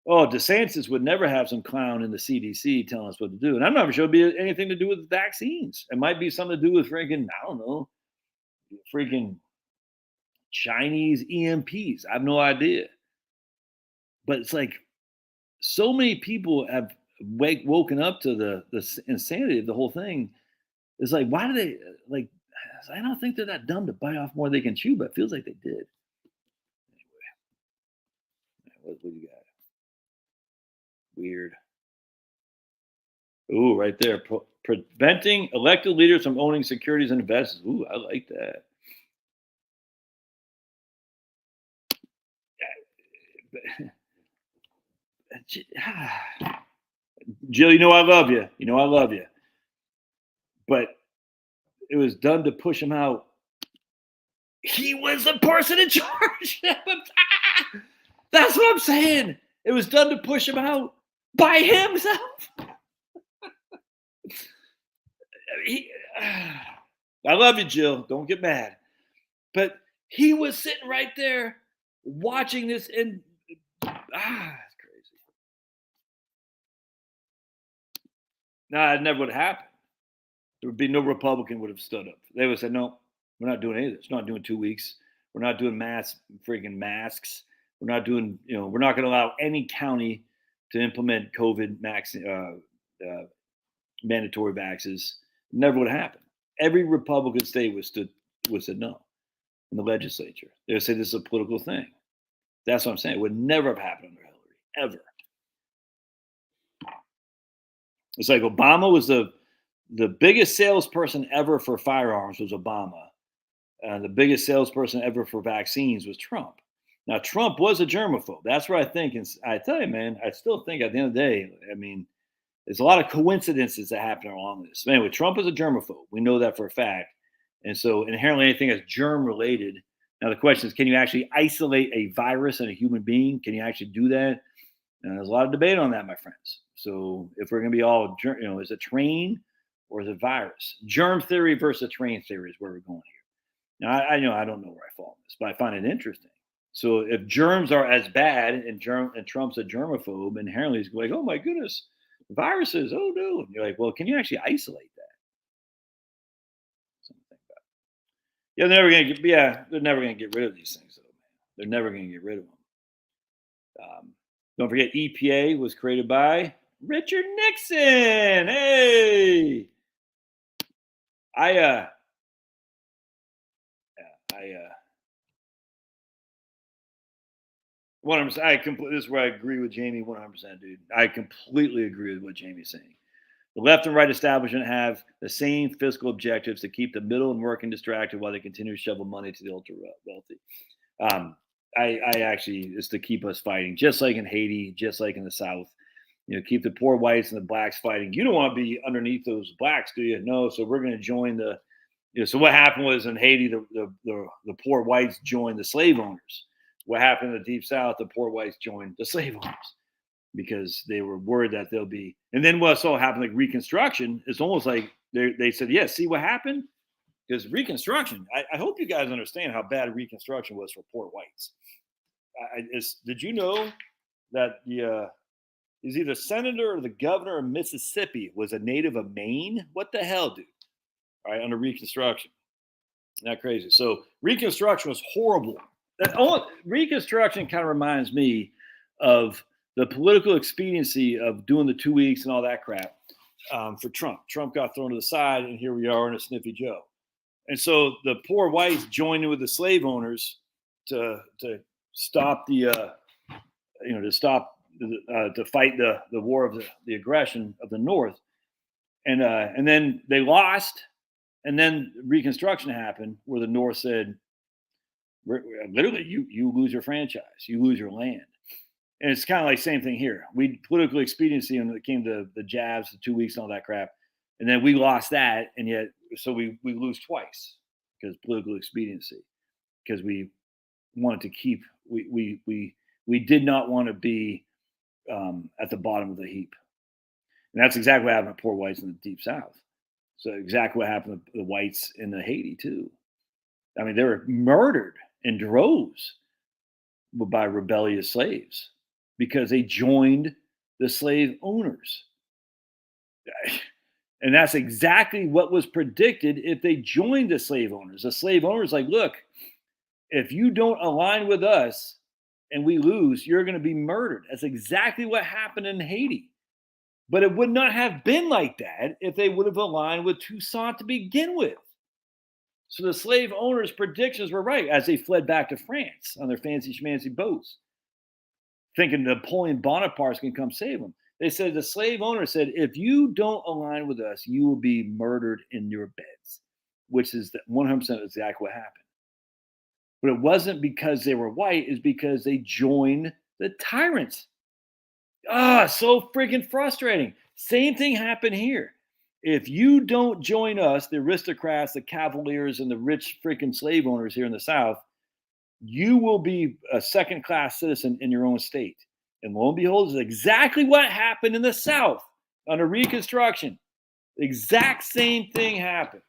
Oh, DeSantis would never have some clown in the CDC telling us what to do. And I'm not sure it'll be anything to do with vaccines. It might be something to do with freaking, I don't know, freaking Chinese EMPs. I have no idea. But it's like, so many people have woken up to the insanity of the whole thing. It's like, why do they, like, I don't think they're that dumb to bite off more than they can chew, but it feels like they did. Anyway, what do you got? Weird. Ooh, right there. Preventing elected leaders from owning securities and investments. Ooh, I like that. Jill, I love you. I love you. But it was done to push him out. He was the person in charge. That's what I'm saying. It was done to push him out by himself. I love you, Jill. Don't get mad. But he was sitting right there watching this, and it's crazy. Nah, it never would have happened. There would be no Republican would have stood up. They would have said, no, we're not doing any of this. We're not doing 2 weeks. We're not doing freaking masks. We're not doing, we're not going to allow any county to implement COVID mandatory vaxes. Never would have happened. Every Republican state would said no in the legislature. They would say this is a political thing. That's what I'm saying. It would never have happened under Hillary, ever. It's like Obama was the biggest salesperson ever for firearms was Obama. The biggest salesperson ever for vaccines was Trump. Now, Trump was a germaphobe. That's what I think. And I tell you, man, I still think at the end of the day, I mean, there's a lot of coincidences that happen along this. Anyway, Trump is a germaphobe. We know that for a fact. And so inherently anything that's germ related. Now, the question is, can you actually isolate a virus in a human being? Can you actually do that? And there's a lot of debate on that, my friends. So if we're going to be all, is it train or is it virus? Germ theory versus train theory is where we're going here. Now, I don't know where I fall on this, but I find it interesting. So if germs are as bad and Trump's a germaphobe, inherently he's like, oh my goodness, viruses, oh no. And you're like, well, can you actually isolate that? Something about it. They're never gonna get rid of these things, though, man. They're never gonna get rid of them. Don't forget, EPA was created by Richard Nixon. Hey, I this is where I agree with Jamie 100%, dude. I completely agree with what Jamie's saying. The left and right establishment have the same fiscal objectives to keep the middle and working distracted while they continue to shovel money to the ultra wealthy. Um, I actually is to keep us fighting, just like in Haiti, just like in the South. Keep the poor whites and the blacks fighting. You don't want to be underneath those blacks, do you? No. So we're going to join the. So what happened was in Haiti, the poor whites joined the slave owners. What happened in the Deep South? The poor whites joined the slave owners because they were worried that they'll be. And then what also happened, like Reconstruction, it's almost like they said, yeah, see what happened? Because Reconstruction, I hope you guys understand how bad Reconstruction was for poor whites. Did you know that the is either senator or the governor of Mississippi was a native of Maine? What the hell, dude? All right, under Reconstruction. Not crazy. So Reconstruction was horrible. Reconstruction kind of reminds me of the political expediency of doing the 2 weeks and all that crap for Trump. Trump got thrown to the side, and here we are in a sniffy Joe. And so the poor whites joined in with the slave owners to stop the to fight the war of the aggression of the North, and then they lost, and then Reconstruction happened, where the North said, literally, you lose your franchise, you lose your land, and it's kind of like same thing here. We political expediency when it came to the jabs, the 2 weeks, and all that crap, and then we lost that, and yet so we lose twice because political expediency, because we wanted to keep we did not want to be at the bottom of the heap. And that's exactly what happened to poor whites in the Deep South. So exactly what happened to the whites in the Haiti too. I mean, they were murdered in droves by rebellious slaves because they joined the slave owners. And that's exactly what was predicted if they joined the slave owners. The slave owners like, look, if you don't align with us and we lose, you're going to be murdered. That's exactly what happened in Haiti. But it would not have been like that if they would have aligned with Toussaint to begin with. So the slave owners' predictions were right as they fled back to France on their fancy schmancy boats, thinking Napoleon Bonaparte can come save them. They said, the slave owner said, if you don't align with us, you will be murdered in your beds, which is 100% exactly what happened. But it wasn't because they were white, it's because they joined the tyrants. So freaking frustrating. Same thing happened here. If you don't join us, the aristocrats, the cavaliers, and the rich freaking slave owners here in the South, you will be a second-class citizen in your own state. And lo and behold, it's exactly what happened in the South under Reconstruction. The exact same thing happened.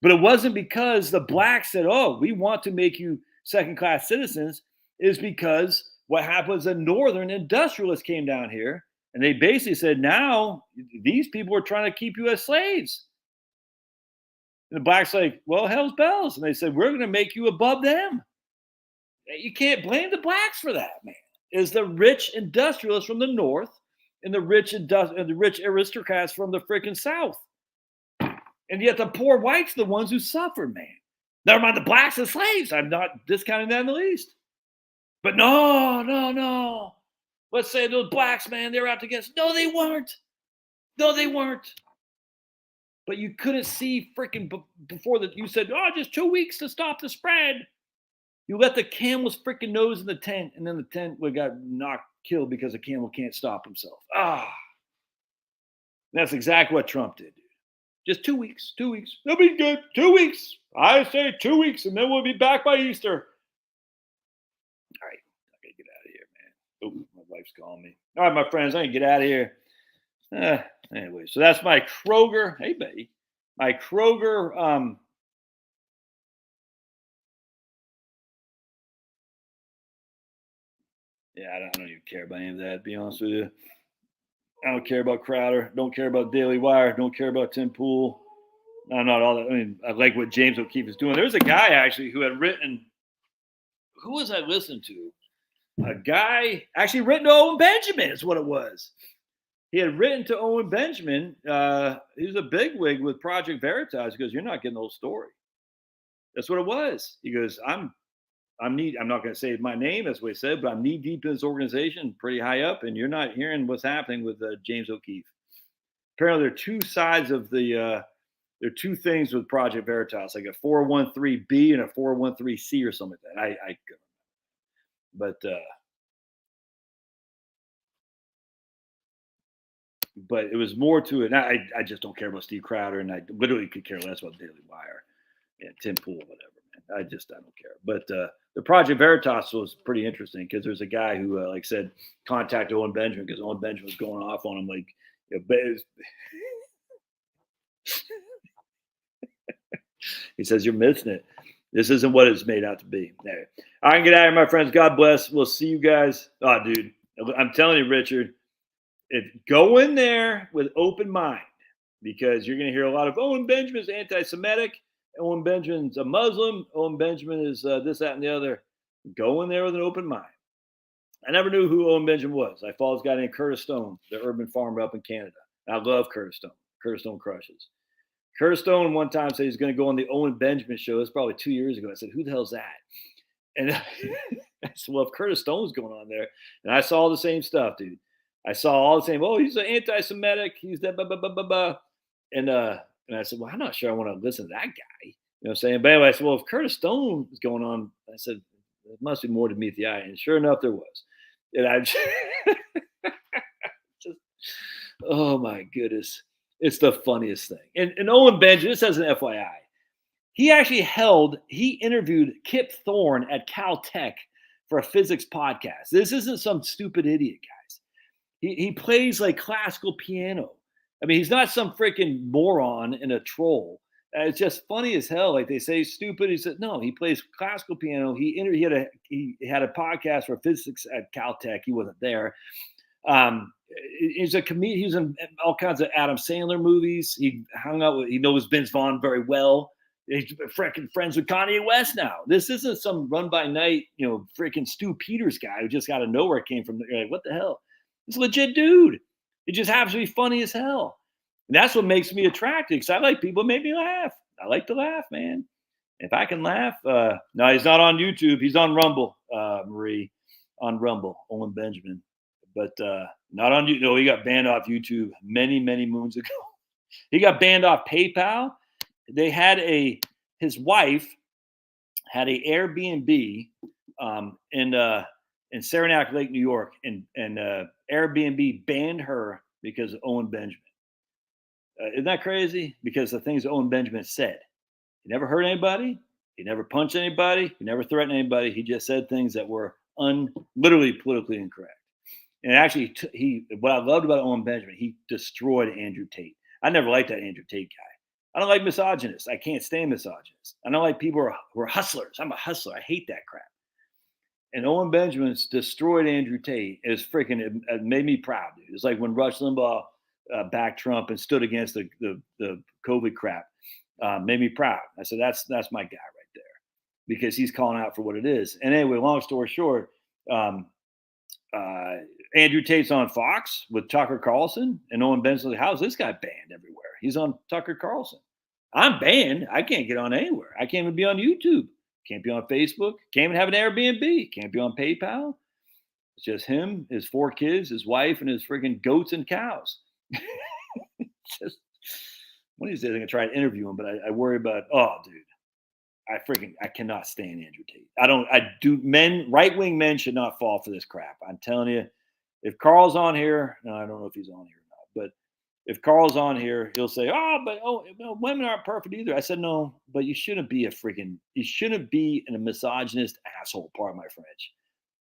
But it wasn't because the blacks said, oh, we want to make you second-class citizens. It's because what happened was the northern industrialists came down here, and they basically said, now these people are trying to keep you as slaves. And the blacks like, well, hell's bells. And they said, we're going to make you above them. You can't blame the blacks for that, man. It's the rich industrialists from the north and the rich aristocrats from the freaking South. And yet the poor whites are the ones who suffered, man. Never mind the blacks and slaves. I'm not discounting that in the least. But no. Let's say those blacks, man, they were out to get us. No, they weren't. But you couldn't see freaking before that. You said, just 2 weeks to stop the spread. You let the camel's freaking nose in the tent, and then the tent got killed because the camel can't stop himself. That's exactly what Trump did. Just 2 weeks. It'll be good. 2 weeks. I say 2 weeks, and then we'll be back by Easter. All right. I got to get out of here, man. Oh, my wife's calling me. All right, my friends, I can get out of here. Anyway, so that's my Kroger. Hey, buddy. My Kroger. Yeah, I don't even care about any of that, to be honest with you. I don't care about Crowder. Don't care about Daily Wire. Don't care about Tim Pool. No, not all that. I mean, I like what James O'Keefe is doing. There's a guy actually who had written. Who was I listening to? A guy actually written to Owen Benjamin is what it was. He had written to Owen Benjamin. He was a bigwig with Project Veritas. He goes, "You're not getting the whole story." That's what it was. He goes, I'm not going to say my name, that's what he said, but I'm knee deep in this organization, pretty high up, and you're not hearing what's happening with James O'Keefe. apparently there are two sides of the. There are two things with Project Veritas, like a 413B and a 413C or something like that. But it was more to it. And I just don't care about Steve Crowder, and I literally could care less about Daily Wire and Tim Pool, whatever, man. I don't care. But the Project Veritas was pretty interesting because there's a guy who, like said, contacted Owen Benjamin because Owen Benjamin was going off on him, like, he says, "You're missing it. This isn't what it's made out to be." Anyway, I can get out of here, my friends. God bless. We'll see you guys. Oh, dude, I'm telling you, Richard, go in there with open mind because you're going to hear a lot of Owen Benjamin's anti-Semitic. Owen Benjamin's a Muslim. Owen Benjamin is this, that, and the other. Go in there with an open mind. I never knew who Owen Benjamin was. I follow this guy named Curtis Stone, the urban farmer up in Canada. I love Curtis Stone. Curtis Stone crushes. Curtis Stone one time said he's going to go on the Owen Benjamin show. It's probably 2 years ago. I said, "Who the hell's that?" And I said, "Well, if Curtis Stone's going on there," and I saw the same stuff, dude. I saw all the same. Oh, he's an anti-Semitic. He's that, blah, blah, blah, blah, blah. And I said, "Well, I'm not sure I want to listen to that guy." You know what I'm saying? But anyway, I said, "Well, if Curtis Stone is going on," I said, "There must be more to meet the eye." And sure enough, there was. And I just, oh my goodness. It's the funniest thing. And Owen Benjamin, just as an FYI, he interviewed Kip Thorne at Caltech for a physics podcast. This isn't some stupid idiot, guys. He plays like classical piano. I mean, he's not some freaking moron and a troll. It's just funny as hell. Like they say, stupid. He said, no, he plays classical piano. He had a podcast for physics at Caltech. He wasn't there. He's a comedian. He's in all kinds of Adam Sandler movies. He knows Vince Vaughn very well. He's freaking friends with Kanye West now. This isn't some run by night, freaking Stu Peters guy who just out of nowhere came from. You're like, what the hell? It's a legit dude. It just happens to be funny as hell. And that's what makes me attracted because I like people who make me laugh. I like to laugh, man. If I can laugh, no, he's not on YouTube. He's on Rumble, Marie, on Rumble, Owen Benjamin. But not on YouTube. No, he got banned off YouTube many, many moons ago. He got banned off PayPal. His wife had a Airbnb in Saranac Lake, New York, and Airbnb banned her because of Owen Benjamin. Isn't that crazy? Because the things Owen Benjamin said. He never hurt anybody. He never punched anybody. He never threatened anybody. He just said things that were literally politically incorrect. And actually, what I loved about Owen Benjamin, he destroyed Andrew Tate. I never liked that Andrew Tate guy. I don't like misogynists. I can't stand misogynists. I don't like people who are hustlers. I'm a hustler. I hate that crap. And Owen Benjamin's destroyed Andrew Tate. It made me proud, dude. It's like when Rush Limbaugh backed Trump and stood against the COVID crap. Made me proud. I said, that's my guy right there because he's calling out for what it is. And anyway, long story short, Andrew Tate's on Fox with Tucker Carlson, and Owen Benjamin's like, how's this guy banned everywhere? He's on Tucker Carlson. I'm banned. I can't get on anywhere. I can't even be on YouTube. Can't be on Facebook. Can't even have an Airbnb. Can't be on PayPal. It's just him, his 4 kids, his wife, and his freaking goats and cows. Just one of these days I'm gonna try to interview him, but I worry about, oh dude, I cannot stand Andrew Tate. Right-wing men should not fall for this crap. I'm telling you, if Carl's on here, no, I don't know if he's on here or not, but if Carl's on here, he'll say, women aren't perfect either. I said, no, but you shouldn't be a misogynist asshole, pardon my French.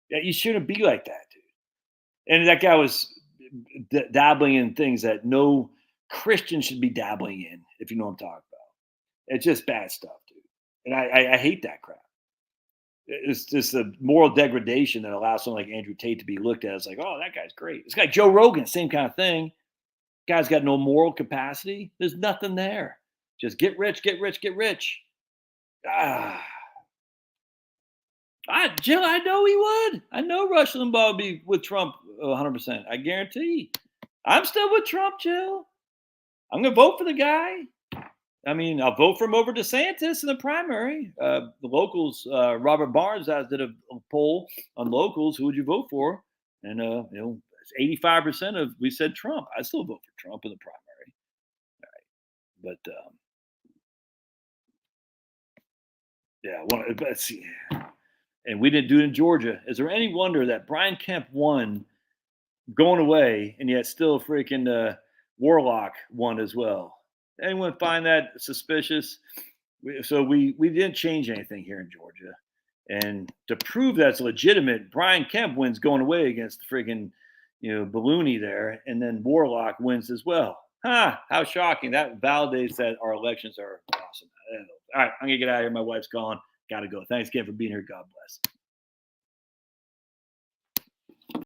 Yeah, you shouldn't be like that, dude. And that guy was dabbling in things that no Christian should be dabbling in, if you know what I'm talking about. It's just bad stuff, dude. And I hate that crap. It's just a moral degradation that allows someone like Andrew Tate to be looked at as like, oh, that guy's great. This guy Joe Rogan, same kind of thing. Guy's got no moral capacity. There's nothing there. Just get rich, get rich, get rich. Jill, I know he would. I know Rush Limbaugh would be with Trump 100%. I guarantee. I'm still with Trump, Jill. I'm going to vote for the guy. I mean, I'll vote for him over DeSantis in the primary. The locals, Robert Barnes did a poll on locals. Who would you vote for? And, 85% we said Trump. I still vote for Trump in the primary. But yeah, well, let's see. And we didn't do it in Georgia. Is there any wonder that Brian Kemp won going away, and yet still freaking Warlock won as well? Anyone find that suspicious? So we didn't change anything here in Georgia, and to prove that's legitimate, Brian Kemp wins going away against the freaking Balloony there, and then Warlock wins as well. How shocking! That validates that our elections are awesome. All right, I'm gonna get out of here. My wife's gone. Gotta go. Thanks again for being here. God bless.